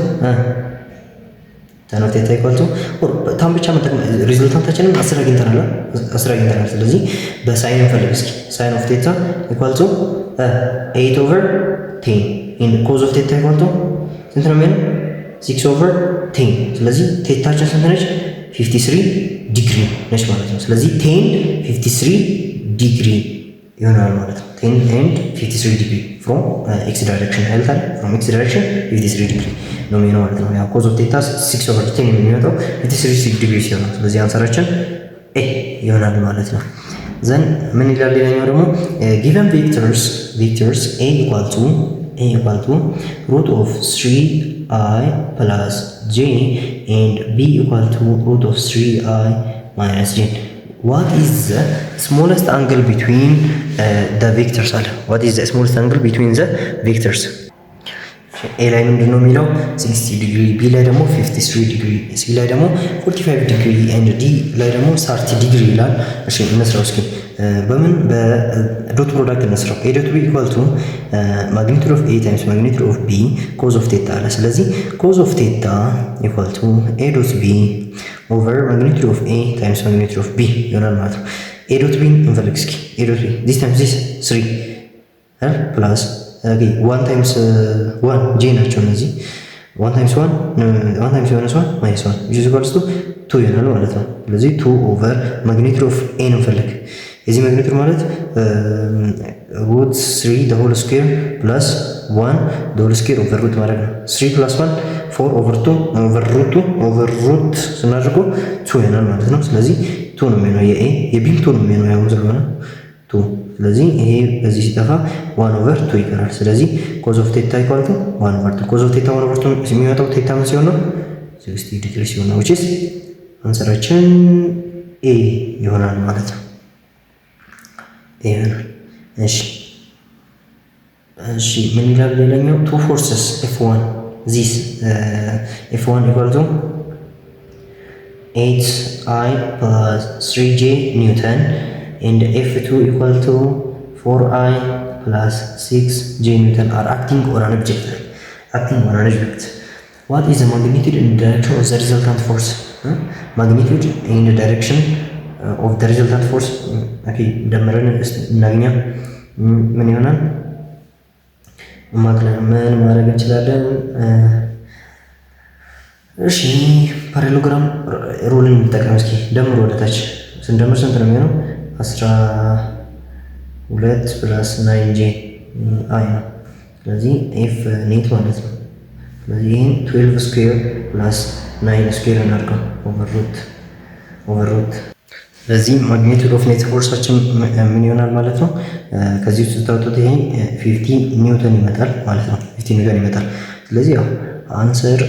ታን ብቻ መጠቀም ሪዛልታችንን 10 አግኝተናል። ስለዚህ በሳይን ፈልግ እስኪ። sin of theta equal to 8 over 10 and cos of theta equal to ስንት ነው የሚሆነው 6/10 ስለዚህ ቴታችን ስንት ነች 53 ዲግሪ ነች ማለት ነው ስለዚህ 10 53 ዲግሪ ይሆናል ማለት ነው 10 and 53 ዲግሪ from x direction አይደል from x direction 53 ዲግሪ ነው የሚሆነው ማለት ነው ያው cos of theta 6/10 የሚመጣው 53 ዲግሪ ሲሆን ስለዚህ አንሰራችን a ይሆናል ማለት ነው ዘን ምን ይላል ሌላኛው ደግሞ given vectors a equal to root of 3i plus j and b equal to root of 3i minus j what is the smallest angle between the vectors what is the smallest angle between the vectors a ላይ ምንድነው የሚለው 60 ዲግሪ b ላይ ደግሞ 53 ዲግሪ c ላይ ደግሞ 45 ዲግሪ and d ላይ ደግሞ 30 ዲግሪ ይላል እሺ እንስራው እስኪ በምን በዶት ፕሮዳክት እንስራው a dot b equal to magnitude of a times magnitude of b cos of theta አለ ስለዚህ cos of theta equal to a dot b over magnitude of a times magnitude of b ይሆናል ማለት ነው a dot b እንፈልግ እስኪ a dot b this times this 3 plus okay 1 times 1 j ናቸው እነዚህ 1 times 1 minus 1 which is equals to 2 ይሆናል ማለት ነው ስለዚህ 2 over magnitude of a እንፈልግ የዚህ ማግኒቱድ ማለት root 3 the whole square plus 1 the whole square over root ማለት ነው 3 plus 1 4 over 2 over root ስናደርገው 2 ይሆናል ማለት ነው ስለዚህ 2 ነው የሚሆነው የa የb 2 ነው የሚሆነው ያው ስለሆነ 2 ስለዚህ ይሄ በዚህ ሲጠፋ 1 over 2 ይቀራል ስለዚህ cos of theta equal to 1 over 2 cos of theta 1 over 2 የሚመጣው theta ምን ሲሆን ነው 60 ዲግሪ ሲሆን ነው which is አንሰራችን a ይሆናል ማለት ነው ይሆናል እሺ ምን ይላል ሌላኛው two forces F1 this F1 equal to 8I plus 3J Newton and F2 equal to 4I plus 6J Newton are acting on an object. What is the magnitude and direction of the resultant force? Magnitude in the direction of the resultant force. Okay, ደምረን እናገኛ ምን ይሆናል? ምን ማድረግ እንችላለን? እሺ ፓራሌሎግራም ሩልን እንጠቀም እስኪ ደምሮ ወደታች ስንደምር ስንት ነው የሚሆነው 12 + 9j አይ ነው ስለዚህ f ኔት ማለት ነው ስለዚህ 12 ስኩዌር + 9 ስኩዌር እናድርገው ኦቨር ሩት ስለዚህ ማግኒቱድ ኦፍ ኔት ፎርሳችን ምን ይሆናል ማለት ነው ከዚህ ውስጥ ታውጡት ይሄ 50 ኒውተን ይመጣል ማለት ነው 50 ኒውተን ይመጣል ስለዚህ ያው አንሰር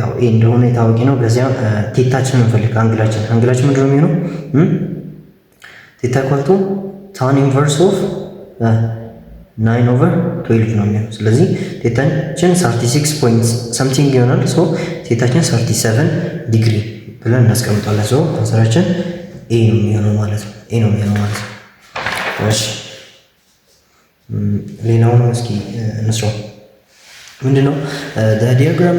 ያው ኤ እንደሆነ የታወቀ ነው በዚያ ቴታችንን እንፈልግ አንግላችን ምንድነው የሚሆነው ቴታ ኢኳል ቱ tan inverse of 9/12 ነው የሚሆነው ስለዚህ ቴታችን 36 ፖይንት something ይሆናል ሶ ቴታችን 37 ዲግሪ ብለን እናስቀምጣለን ሶ አንሰራችን ኤ ነው የሚሆነው ማለት ነው እሺ ሌላውን እስኪ እንስራው ምንድነው the diagram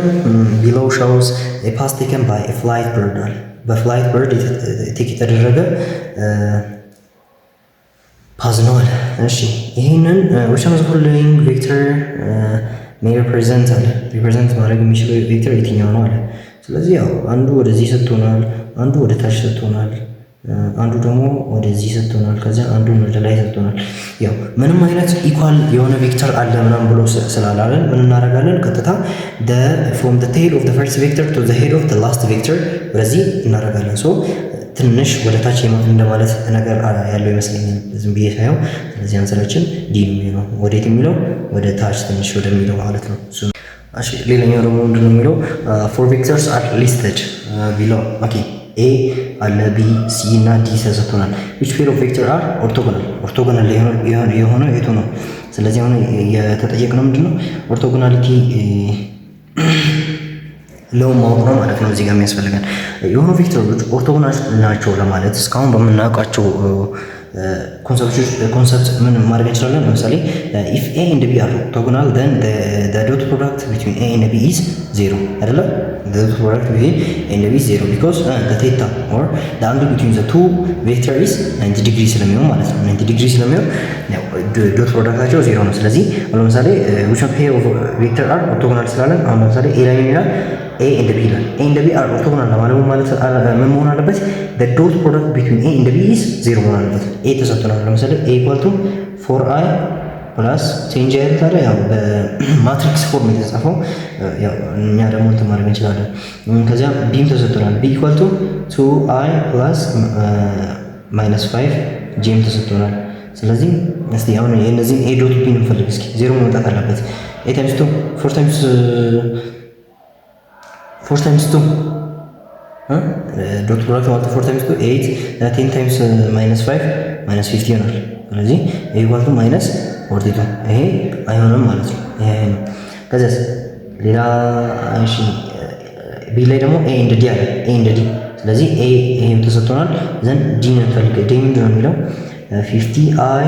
below shows a path taken by a flight bird በፍላይት በርድ የተደረገ ፓዝ ነው አለ እሺ ይሄንን which of the following vector may represent ማድረግ የሚችለው ቬክተር የትኛው ነው አለ ስለዚህ ያው አንዱ ወደዚህ ሰጥቶናል አንዱ ወደ ታች ሰጥቶናል አንዱ ደግሞ ወደዚህ ሰጥቶናል ከዛ አንዱ ወደ ላይ ሰጥቶናል ያው ምንም አይነት ኢኳል የሆነ ቬክተር አለ ምናምን ብሎ ስላላለን ምን እናደርጋለን ቀጥታ from the tail of the first vector to the head of the last vector ወደዚህ እናደርጋለን ሶ ትንሽ ወደ ታች እንደማለት ነገር ያለው ይመስለኛል ዝም ብዬ ሳይሆን ስለዚህ አንሰራችን ዲ ነው ወዴት የሚለው ወደ ታች ትንሽ ወደሚለው ማለት ነው እሺ ሌላኛው ደግሞ ምንድነው የሚለው four vectors are listed below okay a አለ b c እና d ተሰጥቶናል which pair of vector are orthogonal የሆነ የቱ ነው ስለዚህ አሁን የተጠየቅነው ምንድነው ኦርቶጎናሊቲ ለው ማወቅ ነው ማለት ነው እዚህ ጋር የሚያስፈልገን የሆኑ ቬክተሮች ኦርቶጎናል ናቸው ለማለት እስካሁን በምናውቃቸው ኮንሰፕት ምን ማድረግ እንችላለን? ለምሳሌ if a and b are orthogonal then the dot product between a and b is 0 አይደለ? the dot product between a and b is 0 because the theta or the angle between the two vector is 90 degree ስለሚሆን ማለት ነው። 90 degree ስለሚሆን ዶት ፕሮዳክታቸው 0 ነው። ስለዚህ ለምሳሌ which of pair of vector are orthogonal ስላለን አሁን ለምሳሌ a ላይ ይላል a and b ይላል። a and b are orthogonal ለማለት ምን መሆን አለበት? the dot product between a and b is 0 መሆን አለበት። a ተሰጥቶናል። ለምሳሌ a equal to 4i ፕላስ ቼንጅ ያደርጋል። ያው በማትሪክስ ፎርም የተጻፈው ያው እኛ ደግሞ እንትን ማድረግ እንችላለን። ከዚያ ቢም ተሰጥቶናል። b equal to 2i plus -5 ጄም ተሰጥቶናል። ስለዚህ እስቲ አሁን የነዚህን a ዶት b እንፈልግ እስኪ። 0 መምጣት አለበት። a times 2 4 times 2 ዶት ፕሮዳክት ማለት 4 times 2 8 10 times -5 -50 ይሆናል። ስለዚህ a equal to -42 ይሄ አይሆንም ማለት ነው። ይሄ ነው። ከዛስ ሌላ እሺ b ላይ ደግሞ a and d አለ። a and d ስለዚህ a ይሄም ተሰጥቶናል። ዘን d ነው ፈልገ d ምንድን ነው የሚለው 50i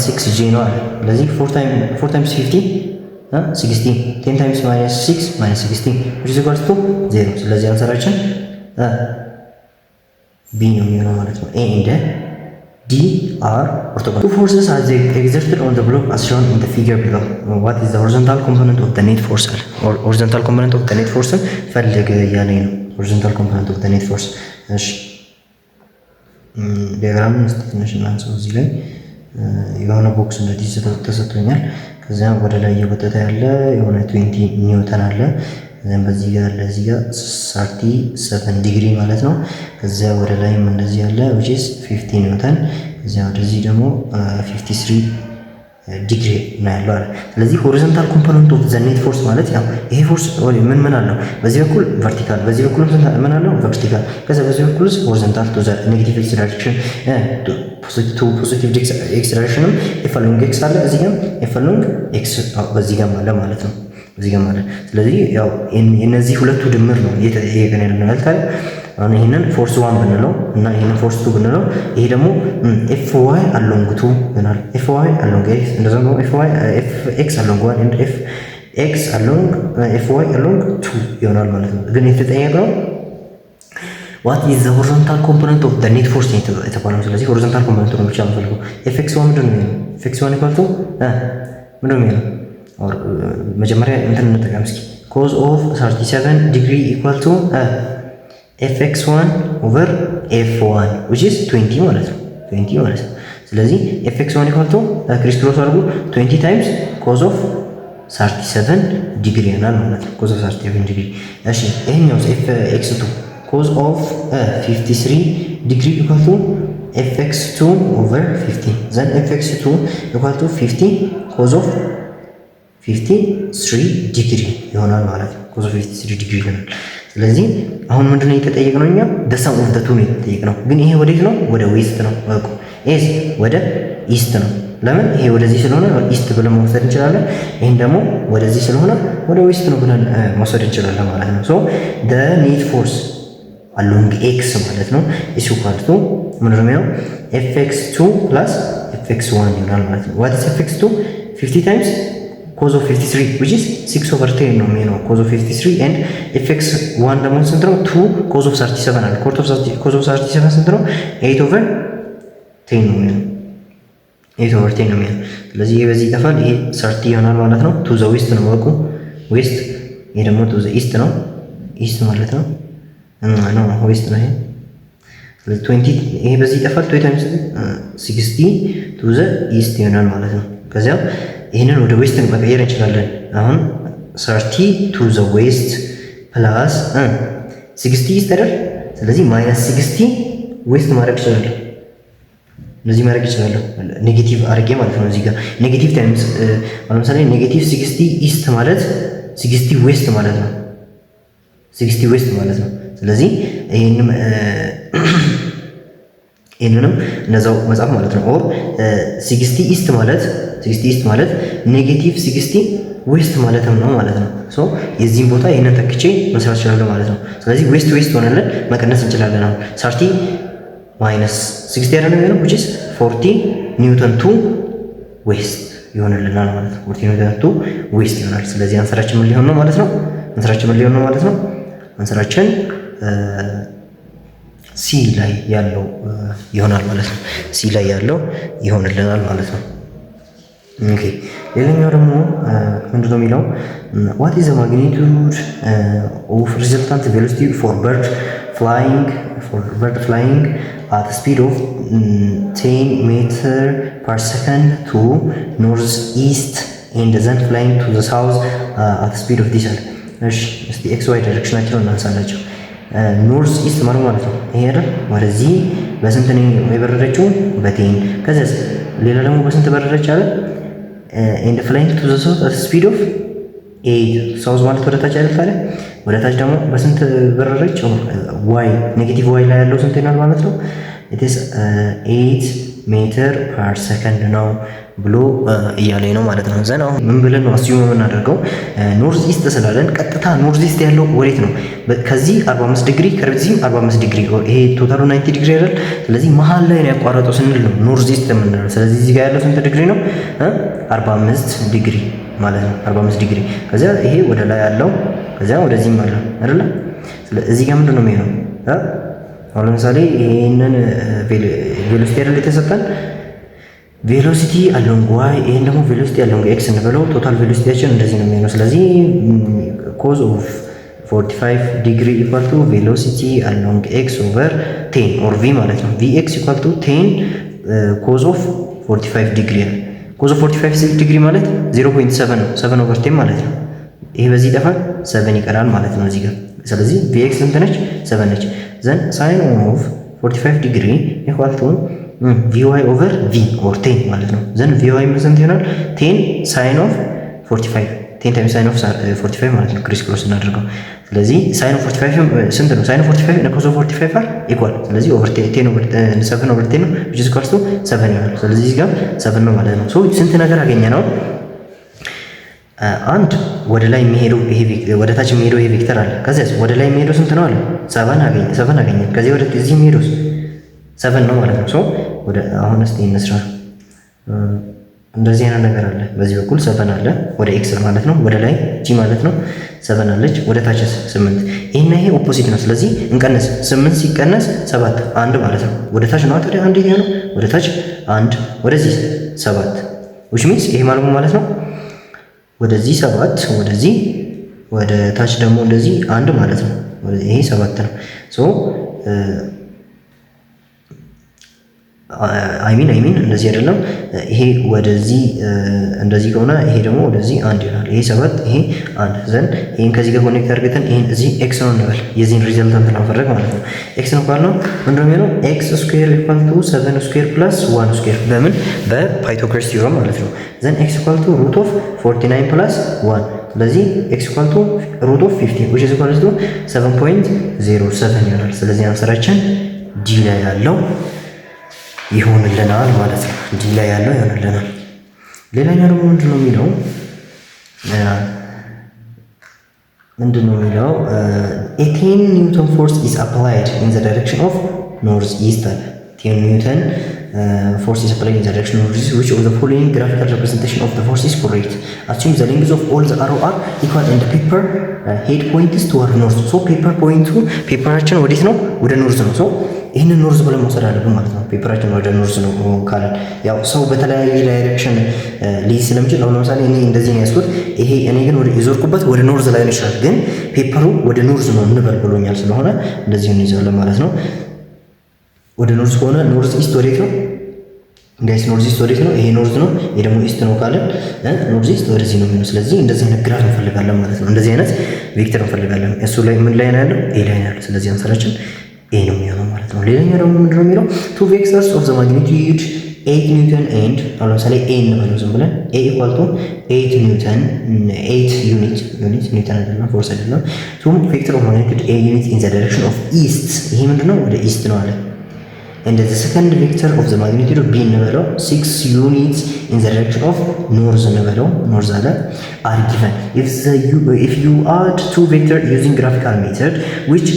-6j ነው አለ። ስለዚህ 4 times 50 16 10 times -6 -16 which is equal to 0 ስለዚህ አንሰራችን b ነው የሚሆነው ማለት ነው። a and d are orthogonal. Two forces are exerted on the block as shown in the figure below. What is the horizontal component of the net force? Or horizontal component of the net force ፈልግ ያለኝ ነው። horizontal component of the net force እሺ ዲያግራሙን ትንሽ እናንሳው። እዚህ ላይ የሆነ ቦክስ እንደዚህ ተሰጥቶኛል። ከዛ ወደ ላይ እየወጣ ያለ የሆነ 20 ኒውተን አለ። ዘን በዚህ ጋር አለ እዚህ ጋር 37 ዲግሪ ማለት ነው። ከዛ ወደ ላይም እንደዚህ ያለ which is 50 ኒውተን። ከዛ ወደዚህ ደግሞ 53 ዲግሪ ነው ያለው አለ። ስለዚህ ሆሪዞንታል ኮምፖነንት ኦፍ ዘ ኔት ፎርስ ማለት ያው ይሄ ፎርስ ምን አለው? በዚህ በኩል ቨርቲካል፣ በዚህ በኩል ምን አለው? ቨርቲካል። ከዛ በዚህ በኩል ሆሪዞንታል ቱ ዘ ኔጌቲቭ ኤክስ ዳይሬክሽን ፖዚቲቭ ኤክስ ዳይሬክሽንም ኤፍ አሎንግ ኤክስ አለ። እዚህ ጋር ኤፍ አሎንግ ኤክስ በዚህ ጋር አለ ማለት ነው። እዚህ ጋር ማለት ስለዚህ ያው እነዚህ ሁለቱ ድምር ነው እየተጠየቀን ያለው ማለት ታዲያ አሁን ይሄንን ፎርስ 1 ብንለው እና ይሄንን ፎርስ 2 ብንለው ይሄ ደግሞ ኤፍ ዋይ አሎንግ 2 ይሆናል። ኤፍ ዋይ አሎንግ ኤክስ እንደዛው ነው። ኤፍ ዋይ ኤፍ ኤክስ አሎንግ 1 and ኤፍ ኤክስ አሎንግ ኤፍ ዋይ አሎንግ 2 ይሆናል ማለት ነው። ግን የተጠየቀው what is the horizontal component of the net force የተባለው። ስለዚህ horizontal component ነው ብቻ የምፈልገው። ኤፍ ኤክስ 1 ምንድን ነው? ኤፍ ኤክስ 1 ኢኳል ቱ ምንድን ነው የሚለው? መጀመሪያ እንትን እንጠቀም እስኪ cos of 37 degree equal to fx1 over f1 which is 20 ማለት ነው 20 ማለት ነው። ስለዚህ fx1 equal to ክሪስ ክሮስ አድርጉ 20 times cos of 37 ዲግሪ ይሆናል ማለት ነው። cos of 37 ዲግሪ። እሺ ይሄኛው fx2 cos of 53 degree equal to fx2 over 50 then fx2 equal to 50 cos of 53 ዲግሪ ይሆናል ማለት ነው። cos of 53 ዲግሪ ይሆናል። ስለዚህ አሁን ምንድነው የተጠየቅነው? እኛ the sum of the two ነው የተጠየቅነው። ግን ይሄ ወዴት ነው? ወደ ዌስት ነው። ወቁ ኤስ ወደ ኢስት ነው። ለምን? ይሄ ወደዚህ ስለሆነ ኢስት ብለን መውሰድ እንችላለን። ይሄን ደግሞ ወደዚህ ስለሆነ ወደ ዌስት ነው ብለን መውሰድ እንችላለን ማለት ነው። ሶ the net force along x ማለት ነው is equal to ምንድነው የሚሆነው? fx2 plus fx1 ይሆናል ማለት ነው። what is fx2? 50 times cos of 53 which is 6 over 10 ነው የሚሆነው cos of 53 and fx1 ደግሞ ስንት ነው? 2 cos of 37 አለ። cos of 37 ስንት ነው? 8 over 10 ነው የሚሆነው 8 over 10 ነው የሚሆነው። ስለዚህ ይሄ በዚህ ይጠፋል። ይሄ 30 ይሆናል ማለት ነው። to the west ነው ወቁ ዌስት። ይሄ ደግሞ to the east ነው ኢስት ማለት ነው። ነው ዌስት ነው ይሄ። ስለዚህ 20 ይሄ በዚህ ይጠፋል። 20 times 60 to the east ይሆናል ማለት ነው። ከዚያ ይሄንን ወደ ዌስት መቀየር እንችላለን። አሁን 30 to the west plus 60 ኢስት አይደል? ስለዚህ ማይነስ 60 ዌስት ማድረግ ይችላል። እንደዚህ ማድረግ ይችላል። ኔጌቲቭ አድርጌ ማለት ነው። እዚህ ጋር ኔጌቲቭ ታይምስ ለምሳሌ ኔጌቲቭ 60 ኢስት ማለት 60 ዌስት ማለት ነው። 60 ዌስት ማለት ነው። ስለዚህ ይሄንንም እንደዛው መጻፍ ማለት ነው። ኦር 60 ኢስት ማለት ኔጌቲቭ 60 ዌስት ማለትም ነው ማለት ነው። ሶ የዚህን ቦታ ይሄንን ተክቼ መስራት እችላለሁ ማለት ነው። ስለዚህ ዌስት ሆነልን መቀነስ እንችላለን። አሁን 30 ማይነስ 60 አይደለም የሚሆነው which is 40 ኒውተን ቱ ዌስት ይሆንልናል ማለት ነው። 40 ኒውተን ቱ ዌስት ይሆናል። ስለዚህ አንሰራችን ምን ሊሆን ነው ማለት ነው? አንሰራችን ሲ ላይ ያለው ይሆናል ማለት ነው። ሲ ላይ ያለው ይሆንልናል ማለት ነው። ኦኬ ሌላኛው ደግሞ ምንድነው የሚለው what is the magnitude of resultant velocity for bird flying at a speed of 10 meter per second to northeast and then flying to the south at the speed of this. እሺ እስቲ ኤክስ ዋይ ዳይሬክሽናቸውን እናንሳላቸው። ኖርዝ ኢስት ማለት ነው ይሄ አይደል? ወደዚህ በስንት ነው የበረረችው? በቴን። ከዛስ ሌላ ደግሞ በስንት በረረች አለ? ኤንድ ፍላይንግ ቱ ዘ ሳውዝ አት ስፒድ ኦፍ 8 ሳውዝ ማለት ወደ ታች አይደል? ታዲያ ወደ ታች ደግሞ በስንት በረረች? ዋይ ኔጌቲቭ ዋይ ላይ ያለው ስንት ይሆናል ማለት ነው? ኢት ኢዝ 8 ሜትር ፐር ሰከንድ ነው ብሎ እያለኝ ነው ማለት ነው። ዘን አሁን ምን ብለን ነው አስዩም የምናደርገው? ኖርዝ ኢስት ስላለን ቀጥታ ኖርዝ ኢስት ያለው ወዴት ነው? ከዚህ 45 ዲግሪ ከዚህም 45 ዲግሪ ይሄ ቶታሉ 90 ዲግሪ አይደል? ስለዚህ መሀል ላይ ነው ያቋረጠው ስንል ነው ኖርዝ ኢስት የምንለው። ስለዚህ እዚህ ጋር ያለው ስንት ዲግሪ ነው? 45 ዲግሪ ማለት ነው። 45 ዲግሪ ከዚያ ይሄ ወደ ላይ ያለው ከዚያ ወደዚህም አለ አይደል? ስለዚህ እዚህ ጋር ምንድን ነው የሚሆነው? አሁን ለምሳሌ ይሄንን ቬሎሲቲ አይደል የተሰጠን ቬሎሲቲ አሎንግ ዋይ፣ ይሄን ደግሞ ቬሎሲቲ አሎንግ ኤክስ እንበለው። ቶታል ቬሎሲቲያችን እንደዚህ ነው የሚሆነው። ስለዚህ ኮዝ ኦፍ 45 ዲግሪ ኢኳል ቱ ቬሎሲቲ አሎንግ ኤክስ ኦቨር 10 ኦር ቪ ማለት ነው። ቪ ኤክስ ኢኳል ቱ 10 ኮዝ ኦፍ 45 ዲግሪ። ኮዝ ኦፍ 45 ዲግሪ ማለት 0.7 ነው። 7 ኦቨር 10 ማለት ነው። ይሄ በዚህ ይጠፋል፣ 7 ይቀራል ማለት ነው እዚህ ጋር። ስለዚህ ቪ ኤክስ ስንት ነች? 7 ነች። ዘን ሳይን ኦፍ 45 ዲግሪ ኢኳል ቱ ቪዋይ ኦቨር ቪ ኦር 10 ማለት ነው። ዘን ቪዋይ ስንት ይሆናል? 10 ሳይን ኦፍ 45 10 ታይምስ ሳይን ኦፍ 45 ማለት ነው። ክሪስ ክሮስ እናደርገው። ስለዚህ ሳይን ኦፍ 45 ስንት ነው? ሳይን ኦፍ 45 እና ኮዝ ኦፍ 45 አር ኢኳል። ስለዚህ ኦቨር 10 ኦቨር 7 ኦቨር 10 ነው which is equals to 7 ይሆናል። ስለዚህ እዚህ ጋር 7 ነው ማለት ነው። ሶ ስንት ነገር አገኘ ነው? አንድ ወደ ላይ የሚሄደው ይሄ ወደ ታች የሚሄደው ይሄ ቬክተር አለ። ከዚያስ ወደ ላይ የሚሄደው ስንት ነው አለ? 7 አገኘ። ከዚህ ወደ እዚህ የሚሄደው 7 ነው ማለት ነው። ሶ ወደ አሁን እስቲ እንስራ። እንደዚህ አይነት ነገር አለ። በዚህ በኩል 7 አለ ወደ ኤክስ ማለት ነው። ወደ ላይ ጂ ማለት ነው 7 አለች። ወደ ታች 8። ይሄና ይሄ ኦፖዚት ነው። ስለዚህ እንቀነስ 8 ሲቀነስ 7 1 ማለት ነው። ወደ ታች ነው ታዲያ 1 ይሄ ነው። ወደ ታች 1 ወደዚህ 7 which means ይሄ ማለት ነው ወደዚህ 7 ወደዚህ ወደ ታች ደግሞ እንደዚህ 1 ማለት ነው። ይሄ 7 ነው። ሶ አይሚን እንደዚህ አይደለም። ይሄ ወደዚህ እንደዚህ ከሆነ ይሄ ደግሞ ወደዚህ 1 ይሆናል። ይሄ 7 ይሄ 1 ዘን ይሄን ከዚህ ጋር ኮኔክት አድርገን ይሄን እዚህ ኤክስ ነው እንበል። የዚህን ሪዘልታንት ለማድረግ ማለት ነው። ኤክስ ነው ካልነው ምንድነው የሚሆነው? ኤክስ ስኩዌር ኢኳል ቱ 7 ስኩዌር ፕላስ 1 ስኩዌር በምን በፓይታጎረስ ቲዮረም ማለት ነው። ዘን ኤክስ ኢኳል ቱ ሩት ኦፍ 49 ፕላስ 1 ስለዚህ ኤክስ ኢኳል ቱ ሩት ኦፍ 50 which is equal to 7.07 ይሆናል። ስለዚህ አንሰራችን ዲ ላይ ያለው ይሆንልናል ማለት ነው። ዲ ላይ ያለው ይሆንልናል። ሌላኛው ደግሞ ምንድነው የሚለው 10 ኒውተን ፎርስ is applied in the direction of north east 10 ኒውተን force is applied in the direction of north east. Which of the following graphical representation of the force is correct? Assume the lengths of all the arrow are equal and the paper head point is toward north. So paper point ፔፐራችን ወዴት ነው? ወደ ኖርዝ ነው። ሶ ይህንን ኖርዝ ብለን መውሰድ አለብን ማለት ነው። ፔፐራችን ወደ ኖርዝ ነው ካለን ያው ሰው በተለያየ ዳይሬክሽን ሊይዝ ስለሚችል አሁን ለምሳሌ እኔ እንደዚህ ነው ያስኩት። ይሄ እኔ ግን ወደ የዞርኩበት ወደ ኖርዝ ላይ ነው ይችላል፣ ግን ፔፐሩ ወደ ኖርዝ ነው እንበል ብሎኛል። ስለሆነ እንደዚህ እንይዛለን ማለት ነው። ወደ ኖርዝ ከሆነ ኖርዝ ኢስት ወዴት ነው ጋይስ? ኖርዝ ኢስት ወዴት ነው? ይሄ ኖርዝ ነው፣ ይሄ ደግሞ ኢስት ነው ካለን ኖርዝ ኢስት ወደዚህ ነው የሚሆነው። ስለዚህ እንደዚህ አይነት ግራፍ እንፈልጋለን ማለት ነው። እንደዚህ አይነት ቬክተር እንፈልጋለን። እሱ ላይ ምን ላይ ነው ያለው? ኤ ላይ ነው ያለው። ስለዚህ አንሰራችን ኤ ነው የሚሆነው ማለት ነው። ሌላኛው ደግሞ ምንድነው የሚለው two vectors of the magnitude 8 ኒውተን and አሁን ለምሳሌ ኤ እንበለው ዝም ብለን ኤ ኢኳል ቱ 8 ኒውተን 8 ዩኒት ኒውተን አይደለም ፎርስ አይደለም። two vector of magnitude 8 unit in the direction of east ይሄ ምንድነው? ወደ ኢስት ነው አለ። and the second vector of the magnitude of b እንበለው 6 units in the direction of north እንበለው north አለ are given if you add two vectors using graphical method which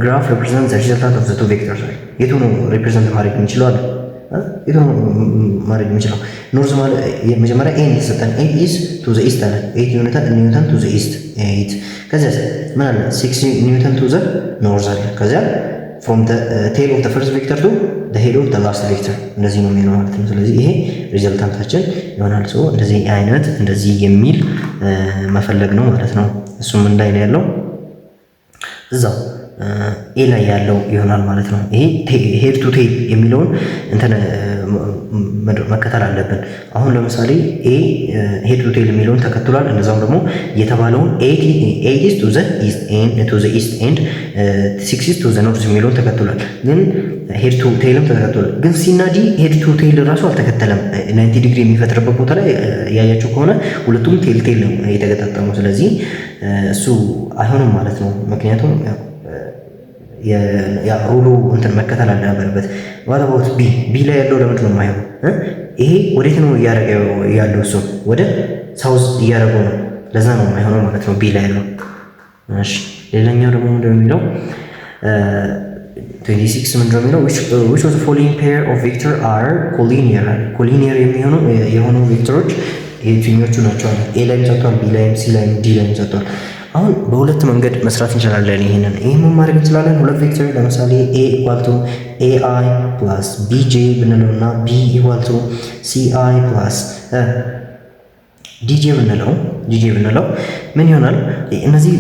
graph represents the resultant of the two vectors የቱ ነው represent ማድረግ የሚችለው አለ የቱ ነው ማድረግ የሚችለው ኖርዝ ማለት የመጀመሪያ a እንሰጠን a is to the east አለ 8 ኒውተን to the east 8 ከዛ ምን አለ 6 ኒውተን to the north አለ ከዛ from the tail of the first vector to the head of the last vector እንደዚህ ነው የሚሆነው ማለት ነው ስለዚህ ይሄ ሪዘልታንታችን ይሆናል ሶ እንደዚህ አይነት እንደዚህ የሚል መፈለግ ነው ማለት ነው እሱም እንዳይ ነው ያለው እዛው ኤ ላይ ያለው ይሆናል ማለት ነው ይሄ ሄድ ቱ ቴል የሚለውን እንትን መከተል አለብን አሁን ለምሳሌ ኤ ሄድ ቱ ቴል የሚለውን ተከትሏል እንደዛው ደግሞ የተባለውን 8 is to the east and 6 is to the north የሚለውን ተከትሏል ግን ሄድ ቱ ቴልም ተከትሏል ግን ሲና ዲ ሄድ ቱ ቴል ራሱ አልተከተለም 90 ዲግሪ የሚፈጥርበት ቦታ ላይ ያያችሁ ከሆነ ሁለቱም ቴል ነው የተገጣጠመው ስለዚህ እሱ አይሆንም ማለት ነው ምክንያቱም ያ ሩሉ እንትን መከተል አለበት what about b ላይ ያለው ለምንድን ነው የማይሆነው ይሄ ወዴት ነው ያያረገው ያለው እሱ ወደ ሳውዝ ያያረገው ነው ለዛ ነው የማይሆነው ማለት ነው b ላይ ያለው እሺ ሌላኛው ደግሞ ምንድነው የሚለው 26 ምንድነው የሚለው which of the following pair of vector are collinear የሆኑ ቬክተሮች የትኞቹ ናቸው a ላይም ሰጥቷል b ላይም c ላይም d ላይም ሰጥቷል አሁን በሁለት መንገድ መስራት እንችላለን ይሄንን ማድረግ እንችላለን ሁለት ቬክተር ለምሳሌ a = ai + bj ብንለውና b = ci + dj ብንለው ምን ይሆናል እነዚህ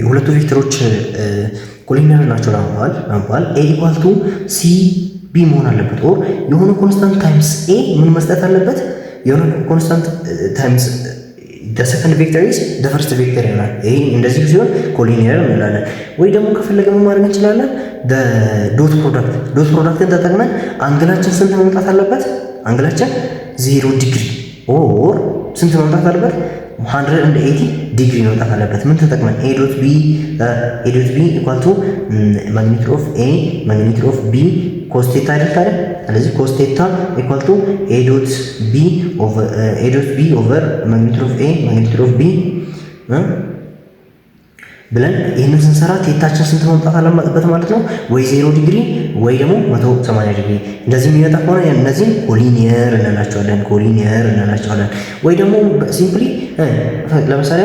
ሁለቱ ቬክተሮች ኮሊኒየር ናቸው ለማባል a = cb መሆን አለበት ኦር የሆነ ኮንስታንት ታይምስ a ምን መስጠት አለበት የሆነ ኮንስታንት ታይምስ the second vector is the first vector ይሆናል ይሄ እንደዚህ ሲሆን ኮሊኒየር እንላለን ወይ ደግሞ ከፈለገን ማድረግ እንችላለን the dot productን ተጠቅመን አንግላችን ስንት መምጣት አለበት አንግላችን 0 ዲግሪ ኦር ስንት መምጣት አለበት 180 ዲግሪ መምጣት አለበት ምን ተጠቅመን a dot b equal to magnitude of a magnitude of b cos theta አይደል ስለዚህ cos theta equal to a dot b over magnitude of a magnitude of b ብለን ይሄንን ስንሰራ ቴታችን ስንት መምጣት አለበት ማለት ነው ወይ 0 ዲግሪ ወይ ደግሞ 180 ዲግሪ እንደዚህ የሚመጣ ከሆነ እነዚህ ኮሊኒየር እንላቸዋለን ወይ ደግሞ ሲምፕሊ ለምሳሌ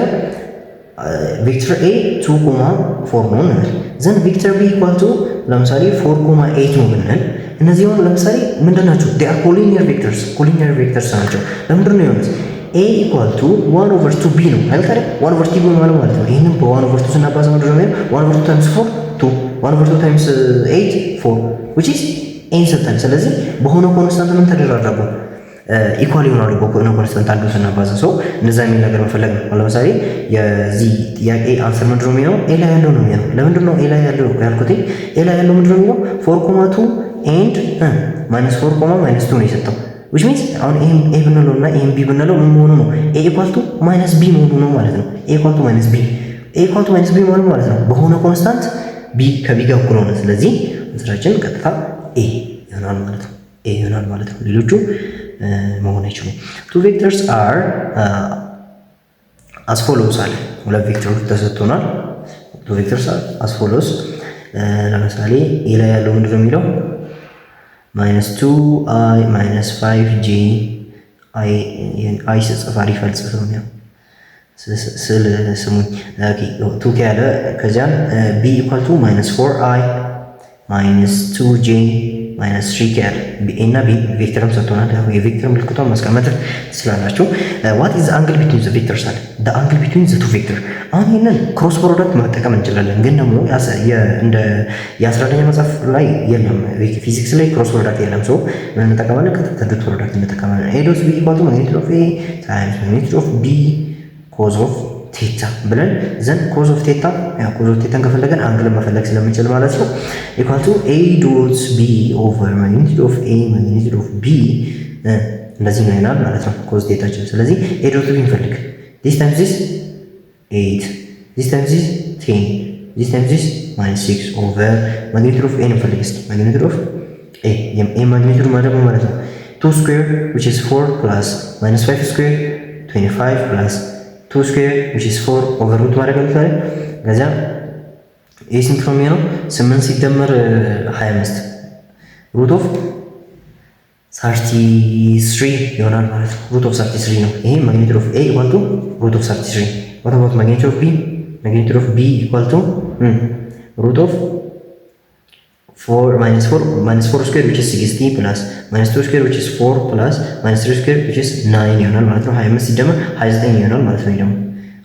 ቬክተር a 2,4 ነው እንበል ዘን ቬክተር b equal to ለምሳሌ 4,8 ነው ብንል እነዚህ አሁን ለምሳሌ ምንድናቸው they are collinear vectors ናቸው ለምንድን ነው የሆኑት a equal to 1/2b ነው አይደል 1/2b ማለት ነው ይሄንን በ1/2 ስናባዛ ምንድን ነው 1/2 times 4 2 1/2 times 8 4 which is a ሰጠን ስለዚህ በሆነ ኮንስታንት ምን ተደራረጉ ኢኳል ይሆናሉ በሆነ ኮንስታንት አንዱ ስናባዛ ሰው እንደዛ የሚል ነገር መፈለግ ነው ለምሳሌ የዚህ ጥያቄ አንሰር ምንድን ነው የሚሆነው a ላይ ያለው ነው የሚሆነው ለምንድን ነው a ላይ ያለው ያልኩት a ላይ ያለው ምንድን ነው የሚሆነው 4,2 and -4, -2 ነው የሰጠው which means አሁን ይሄን a ብንለውና ይሄን b ብንለው ምን መሆኑ ነው a equal to -b መሆኑ ነው ማለት ነው a equal to -b ማለት ነው በሆነ ኮንስታንት b ከb ጋር እኩል ሆነ ስለዚህ መስራችን ቀጥታ a ይሆናል ማለት ነው ሌሎቹ መሆን አይችሉም two vectors are as follows አለ ሁለት ቬክተሮች ተሰጥቶናል two vectors are as follows ለምሳሌ a ላይ ያለው ምንድን ነው የሚለው -2i -5j i ጽፋሪ ፈልጽፍ ነው ስለ ስሙኝ ኦኬ 2 ያለ ከዛን b equal to -4i -2j -3k ያለ b እና b ቬክተርም ሰጥቶናል ያው የቬክተር ምልክቷን ማስቀመጥ ትችላላችሁ what is the angle between the vectors አለ the angle between the two vectors አሁን ይሄንን ክሮስ ፕሮዳክት መጠቀም እንችላለን ግን ደግሞ እንደ የ11ኛ መጽሐፍ ላይ የለም ፊዚክስ ላይ ክሮስ ፕሮዳክት የለም ሶ ምን እንጠቀማለን ከተተዱት ፕሮዳክት እንጠቀማለን a dot b equal to magnitude of a times magnitude of b cos of ቴታ ብለን ዘን ኮዝ ኦፍ ቴታ ያው ኮዝ ኦፍ ቴታን ከፈለገን አንግል መፈለግ ስለምንችል ማለት ነው ኢኳል ቱ a ዶት b ኦቨር ማግኒቲዩድ ኦፍ a ማግኒቲዩድ ኦፍ b እንደዚህ ነው ይሆናል ማለት ነው ኮዝ ቴታችን ስለዚህ a ዶት b እንፈልግ this times this 8 this times this 10 this times this -6 ኦቨር ማግኒቲዩድ ኦፍ a እንፈልግ እስኪ ማግኒቲዩድ ኦፍ ኤ ማግኒቱድ ማለት ነው 2 ስኩዌር which is 4 plus minus 5 ስኩዌር 25 plus 2 ስኩዌር which is 4 ኦቨር ሩት ማድረግ ነው ታዲያ። ከዛ ኤ ስንት ነው የሚሆነው? 8 ሲደመር 25 ሩት ኦፍ 33 ይሆናል ማለት ነው። ሩት ኦፍ 33 ነው። ይሄ ማግኒቱድ ኦፍ ኤ ኢኳል ቱ ሩት ኦፍ 33። what about magnitude of b? magnitude of b equal to root of 4 minus 4 square which is 60 plus minus 2 square which is 4 plus minus 3 square which is 9 ይሆናል ማለት ነው። 25 ሲደመር 29 ይሆናል ማለት ነው። ደግሞ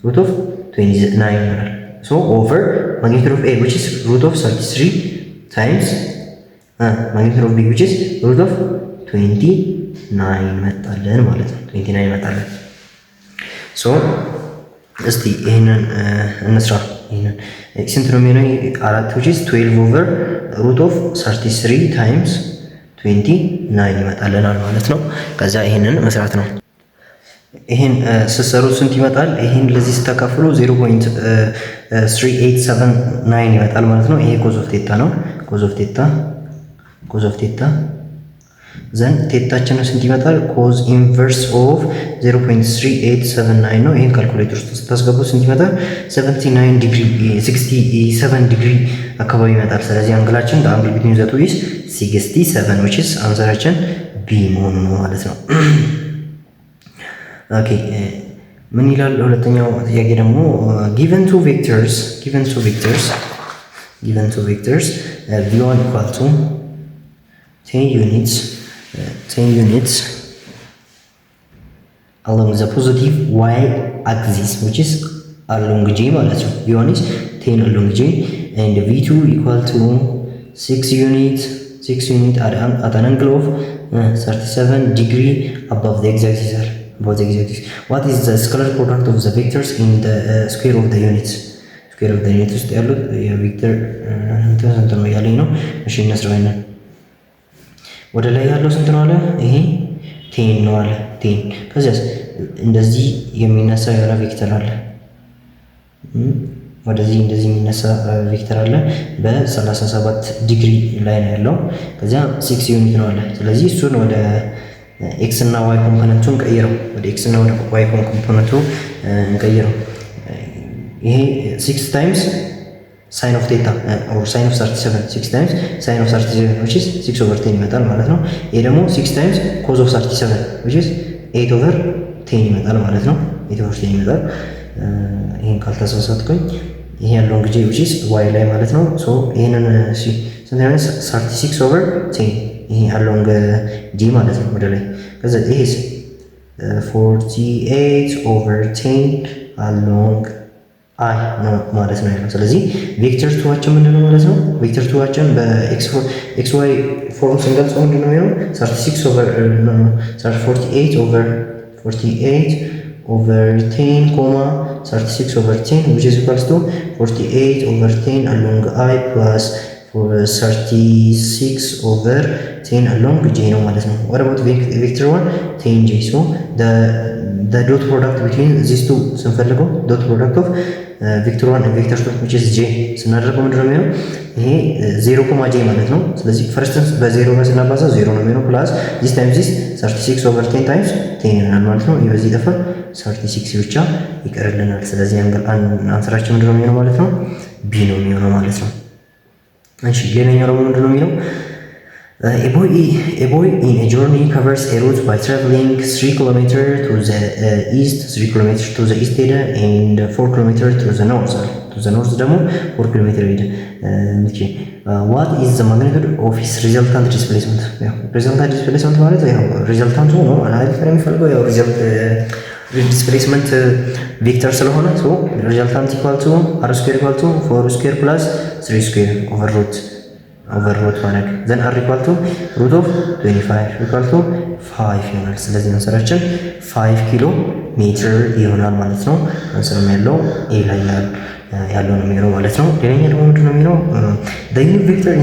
root of 29 ይሆናል። so over magnitude of a which is root of 33 times magnitude of b which is root of 29 መጣለን ማለት ነው። 29 መጣለን። so እስቲ ይሄንን እንስራ። ይሄንን ስንት ነው የሚሆነው? 4 which is 12 over root of 33 times 29 ይመጣልናል ማለት ነው። ከዛ ይሄንን መስራት ነው። ይሄን ስሰሩ ስንት ይመጣል? ይሄን ለዚህ ስታካፍሉ 0.3879 ይመጣል ማለት ነው። ይሄ ኮዝ ኦፍ ቴታ ነው። ኮዝ ኦፍ ቴታ ዘን ቴታችን ስንት ይመጣል? ኮዝ ኢንቨርስ ኦፍ 0.3879 ነው። ይሄን ካልኩሌተር ውስጥ ስታስገቡ ስንት ይመጣል? 69 ዲግሪ 67 ዲግሪ አካባቢ ይመጣል። ስለዚህ አንግላችን አንግል ቢትዊን ዘ ቱ ኢዝ 67 which is አንሰራችን ቢ መሆኑ ነው ማለት ነው። ኦኬ ምን ይላል? ሁለተኛው ጥያቄ ደግሞ given two vectors v1 equal to 10 units along the positive y axis which is along j ማለት ነው። v1 is 10 along j and v2 equal to 6 unit at an angle of 37 degree above the x-axis. What is the scalar product of the vectors in the square of the units? square of the units ውስጥ ያሉት የቬክተር እንትን ነው ያለኝ ነው። እሺ እንስራውና ወደ ላይ ያለው ስንት ነው አለ? ይሄ 10 ነው አለ 10። ከዚያስ እንደዚህ የሚነሳ የሆነ ቬክተር አለ። ወደዚህ እንደዚህ የሚነሳ ቬክተር አለ በ37 ዲግሪ ላይ ነው ያለው። ከዚያ 6 ዩኒት ነው አለ። ስለዚህ እሱን ወደ ኤክስ እና ዋይ ኮምፖነንቱን ቀይረው ወደ ኤክስ እና ወደ ዋይ ኮምፖነንቱ እንቀይረው። ይሄ 6 ታይምስ sin of theta or sin of 37 6 times sin of 37 which is 6 over 10 ይመጣል ማለት ነው። ይሄ ደግሞ 6 times cos of 37 which is 8 over 10 ይመጣል ማለት ነው። 8 over 10 ይመጣል። ይሄን ካልተሳሳትኩኝ ይሄ ያለው ጊዜ which is y ላይ ማለት ነው። ሶ ይሄንን ስንት ነው? 36 over 10 ይሄ ያለው ጂ ማለት ነው ወደ ላይ። ከዛ ይሄስ 48 over 10 along አይ ነው ማለት ነው ያለው። ስለዚህ ቬክተር ቱዋችን ምንድነው ማለት ነው? ቬክተር ቱዋችን በኤክስ ዋይ ፎርም ስንገልጸው ምንድነው የሚሆነው? 36 over 48 over 10 comma 36 over 10 which is equals to 48 over 10 along I plus 36 over 10 along j ነው ማለት ነው። what about vector 1 10j so the dot product between these two ስንፈልገው dot product of vector 1 and vector 2 which is j ስናደርገው ምንድነው የሚሆነው? ይሄ 0 ኮማ j ማለት ነው። ስለዚህ ፈርስት በ0 ጋር ስናባዛ 0 ነው የሚሆነው ፕላስ this times this 36 over 10 times 10 ይሆናል ማለት ነው። ይበዚህ ደፋ 36 ብቻ ይቀርልናል። ስለዚህ አንሰራችን ምንድነው የሚሆነው ማለት ነው? ቢ ነው የሚሆነው ማለት ነው። እሺ ሌላኛው ደግሞ ምንድነው የሚለው? A boy in a journey covers a route by traveling 3 km to the east, 3 km to the east ሄደ and 4 km to the north. To the north ደግሞ 4 km ሄደ። What is the magnitude of his resultant displacement? ያው resultant displacement ማለት ያው resultant ነው ማለት ነው የሚፈልገው ያው result displacement vector ስለሆነ so resultant equal to r square equal to 4 square plus 3 square over root ማለት then r equal to root of 25 equal to 5 ይሆናል። ስለዚህ አንሰራችን 5 ኪሎ ሜትር ይሆናል ማለት ነው። አንሰራም ያለው ኤ ላይ ያለው ነው የሚሆነው ማለት ነው። ሌላኛው ደግሞ ምንድን ነው የሚለው? the unit vector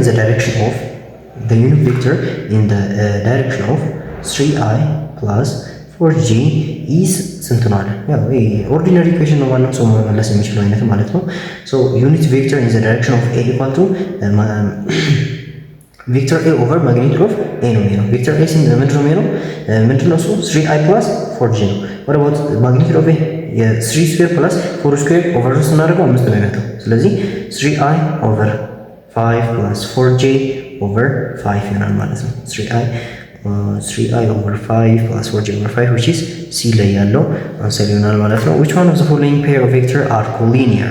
in the direction of 3i plus 4j is ስንት ነው አለ? ያው ኦርዲናሪ ኢኩዌሽን ነው ማንም ሰው መመለስ የሚችለው አይነት ማለት ነው። so unit vector in the direction of a equal to ቬክተር ኤ ኦቨር ማግኒቱድ ኦፍ ኤ ነው የሚሆነው። ቬክተር ኤ ምንድን ነው የሚሆነው? ምንድን ነው እሱ 3i ፕላስ 4j ነው። ወደ ቦት ማግኒቱድ ኦፍ ኤ የ3 ስኩዌር ፕላስ 4 ስኩዌር ኦቨር ስናደርገው 5 ነው የሚመጣው። ስለዚህ 3i ኦቨር 5 ፕላስ 4j ኦቨር 5 ይሆናል ማለት ነው። 3i ኦቨር 5 ፕላስ 4j ኦቨር 5 which is c ላይ ያለው አንሰር ይሆናል ማለት ነው። which one of the following pair of vector are collinear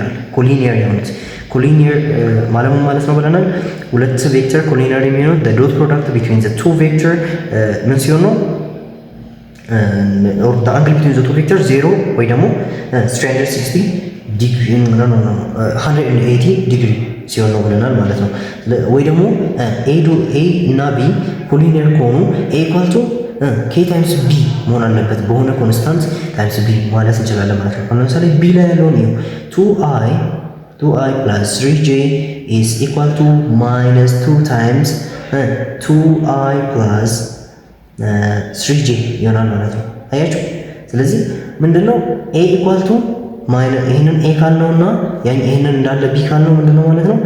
የሆኑት ኮሊኒየር ማለት ነው ብለናል። ሁለት ቬክተር ኮሊኒየር የሚሆኑት the dot product between the two vector ምን ሲሆን ነው? or the angle between the two vectors 0 ወይ ደግሞ 360 ዲግሪ 180 ዲግሪ ሲሆን ነው ብለናል ማለት ነው። ወይ ደግሞ a እና b ኮሊኒየር ከሆኑ a equal to k times b መሆን አለበት በሆነ ኮንስታንት times b ማለት እንችላለን ማለት ነው። ለምሳሌ b ላይ ያለውን ነው 2i plus 3j is equal to minus 2 times 2i plus 3j ይሆናል ማለት ነው። አያችሁ? ስለዚህ ምንድነው a equal to ይሄንን a ካልነውና ይሄንን እንዳለ b ካልነው ምንድነው ማለት ነው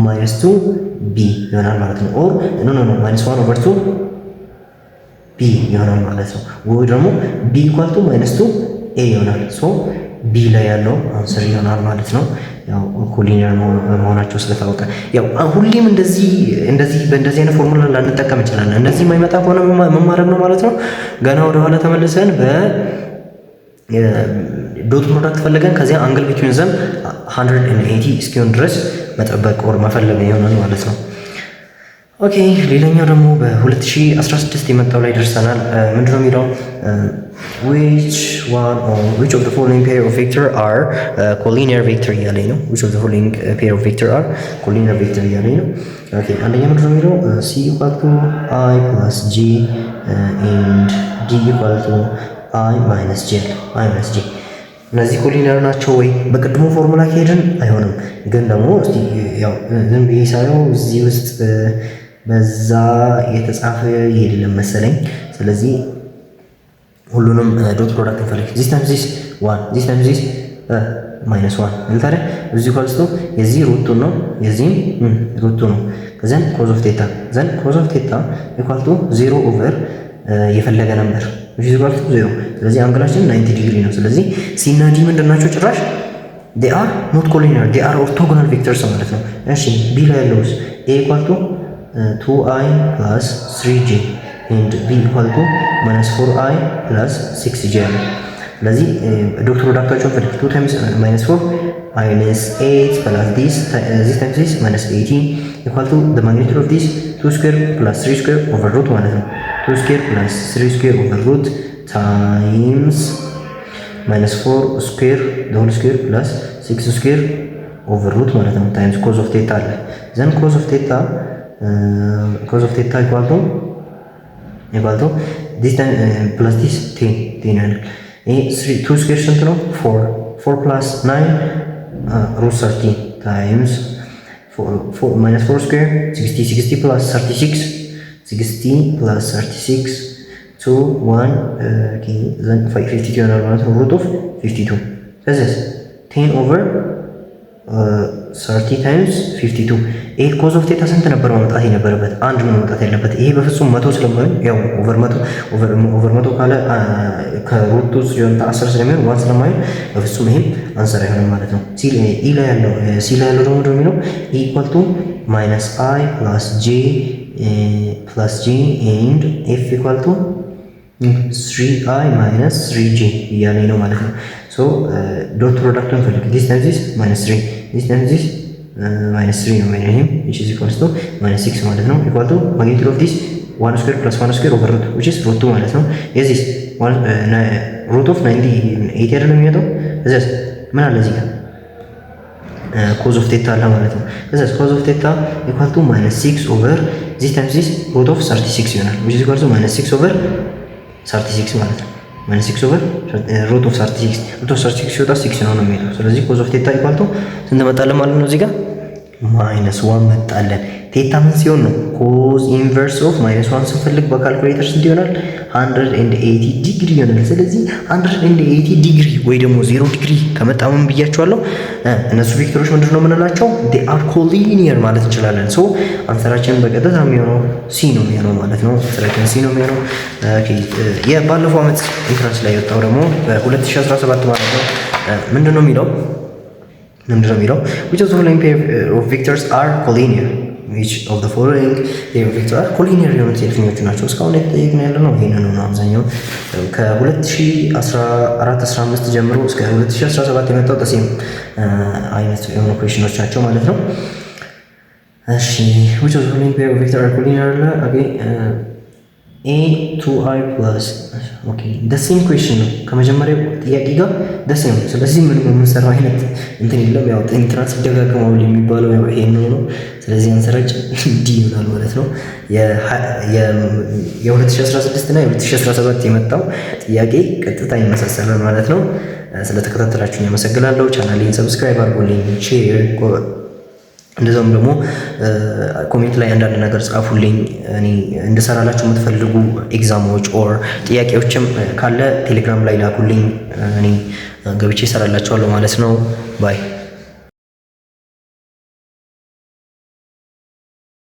minus 2b ይሆናል ማለት ነው። or no minus 1 over 2 b ይሆናል ማለት ነው። ወይ ደግሞ b equal to minus 2a ይሆናል። ሶ ቢ ላይ ያለው አንሰር ይሆናል ማለት ነው። ያው ኮሊኒየር መሆናቸው ስለታወቀ ያው ሁሌም እንደዚህ በእንደዚህ አይነት ፎርሙላ ላንጠቀም እንችላለን። እንደዚህ የማይመጣ ከሆነ ምን ማድረግ ነው ማለት ነው? ገና ወደ ኋላ ተመልሰን ዶት ፕሮዳክት ፈልገን ከዚያ አንግል ቢትዊን ዘም 180 እስኪሆን ድረስ መጠበቅ ወር መፈለግ ይሆናል ማለት ነው። ኦኬ ሌላኛው ደግሞ በ2016 የመጣው ላይ ደርሰናል። ምንድነው የሚለው which of the following pair of vector are collinear vector እያለኝ ነው። which of the following pair of vector are collinear vector እያለኝ ነው። ኦኬ አንደኛ ምንድነው የሚለው c equal to i plus j and d equal to i minus j እነዚህ ኮሊኒየር ናቸው ወይ? በቅድሞ ፎርሙላ ከሄድን አይሆንም። ግን ደግሞ እስቲ ያው ዝም ብዬ ሳየው እዚህ ውስጥ በዛ የተጻፈ የለም መሰለኝ። ስለዚህ ሁሉንም ዶት ፕሮዳክት እንፈልግ። this times this 1 this times this minus 1 እንታረ እዚህ ኳልስቶ የዚህ ሩቱ ነው የዚህም ሩቱ ነው። ከዛን ኮዝ ኦፍ ቴታ ዘን ኮዝ ኦፍ ቴታ ኢኳል ቱ 0 ኦቨር የፈለገ ነበር which is equal to 0። ስለዚህ አንግላችን 90 ዲግሪ ነው። ስለዚህ ሲ እና ዲ ምንድናቸው? ጭራሽ they are not collinear they are orthogonal vectors ማለት ነው። እሺ ቢ ላይ ያለውስ a equal to 2i plus 3j and b equal to minus 4i plus 6j አለ። ስለዚህ ዶት ፕሮዳክታቸውን ፈልግ 2 times minus 4 minus 8 plus this times this minus 18 equal to the magnitude of this 2 square plus 3 square over root ማለት ነው። 2 square plus 3 square over root times minus 4 square the whole square plus 6 square over root ማለት ነው times cos of theta አለ። then cos of theta equal to this time plus this 10 ያለ ይሄ 2 square ስንት ነው? 4 plus 9 root 30 times 4 minus 4 square 60 plus 36 60 plus 36 to 1 okay then 52 ይሆናል ማለት ነው። root of 52 ከዚህ 10 over 30 times 52 ይሄ ኮዝ ኦፍ ቴታ ስንት ነበር ማምጣት የነበረበት? አንድ ነው ማምጣት ያለበት። ይሄ በፍጹም 100 ስለማይሆን ያው ኦቨር 100 ካለ ከሩቱ ሲሆን 10 ስለሚሆን 1 ስለማይሆን በፍጹም ይሄም አንሰር አይሆንም ማለት ነው። ሲ ላይ ያለው ደግሞ የሚለው ኢኳል ቱ ማይነስ i plus j and f equal to 3i minus 3j እያለኝ ነው ማለት ነው። ሶ ዶት ፕሮዳክቱን ፈልግ this times this minus 3 this times this minus 3 ነው ማለት ነው። which is equals to minus 6 ማለት ነው equal to magnitude of this 1 square plus 1 square over root which is root 2 ማለት ነው። የዚህ root of 98 አይደለም የሚመጣው እዛስ ምን አለ እዚህ ጋር cos of theta አለ ማለት ነው። እዛስ cos of theta equal to minus 6 over this times this root of 36 ይሆናል which is equal to minus 6 over 36 ማለት ነው። minus 6 over root of 36 ሲወጣ 6 ነው የሚሄደው። ስለዚህ cos of theta equal to ስንት መጣለን ማለት ነው እዚህ ጋር -1 መጣለን። ቴታ ምን ሲሆን ነው? ኮዝ ኢንቨርስ ኦፍ -1 ስንፈልግ በካልኩሌተር ስንት ይሆናል? 180 ዲግሪ ይሆናል። ስለዚህ 180 ዲግሪ ወይ ደግሞ 0 ዲግሪ ከመጣ ምን ብያቸዋለሁ? እነሱ ቬክተሮች ምንድነው የምንላቸው? they are collinear ማለት እንችላለን። ሶ አንሰራችን በቀጥታ የሚሆነው ሲ ነው የሚሆነው ማለት ነው። አንሰራችን ሲ ነው የሚሆነው። ኦኬ የባለፈው ዓመት ኢንትራንስ ላይ የወጣው ደግሞ በ2017 ማለት ነው ምንድነው የሚለው which of the following pair of vectors are collinear? which of the following pair of vectors are collinear የሆኑት የትኞቹ ናቸው? እስካሁን የተጠየቅን ያለ ነው ይሄንን ነው። አብዛኛው ከ2014-15 ጀምሮ እስከ 2017 የመጣው ተሴም አይነት የሆኑ ኩዌሽኖች ናቸው ማለት ነው። እሺ which of the following pair of vectors are collinear? a to I plus ኦኬ the same question ነው ከመጀመሪያው ጥያቄ ጋር ደስ ነው። ስለዚህ ምን የምንሰራው አይነት እንትን የለም። ያው ኢንትራንስ ይደጋግማል የሚባለው ያው ይሄ ነው። ስለዚህ አንሰራጭ ዲ ይሆናል ማለት ነው። የ2016 እና የ2017 የመጣው ጥያቄ ቀጥታ ይመሳሰላል ማለት ነው። ስለተከታተላችሁኝ አመሰግናለሁ። ቻናሌን ሰብስክራይብ አድርጉልኝ፣ ሼር እንደዛውም ደግሞ ኮሜንት ላይ አንዳንድ ነገር ጻፉልኝ። እኔ እንድሰራላችሁ የምትፈልጉ ኤግዛሞች ኦር ጥያቄዎችም ካለ ቴሌግራም ላይ ላኩልኝ። እኔ ገብቼ እሰራላችኋለሁ ማለት ነው። ባይ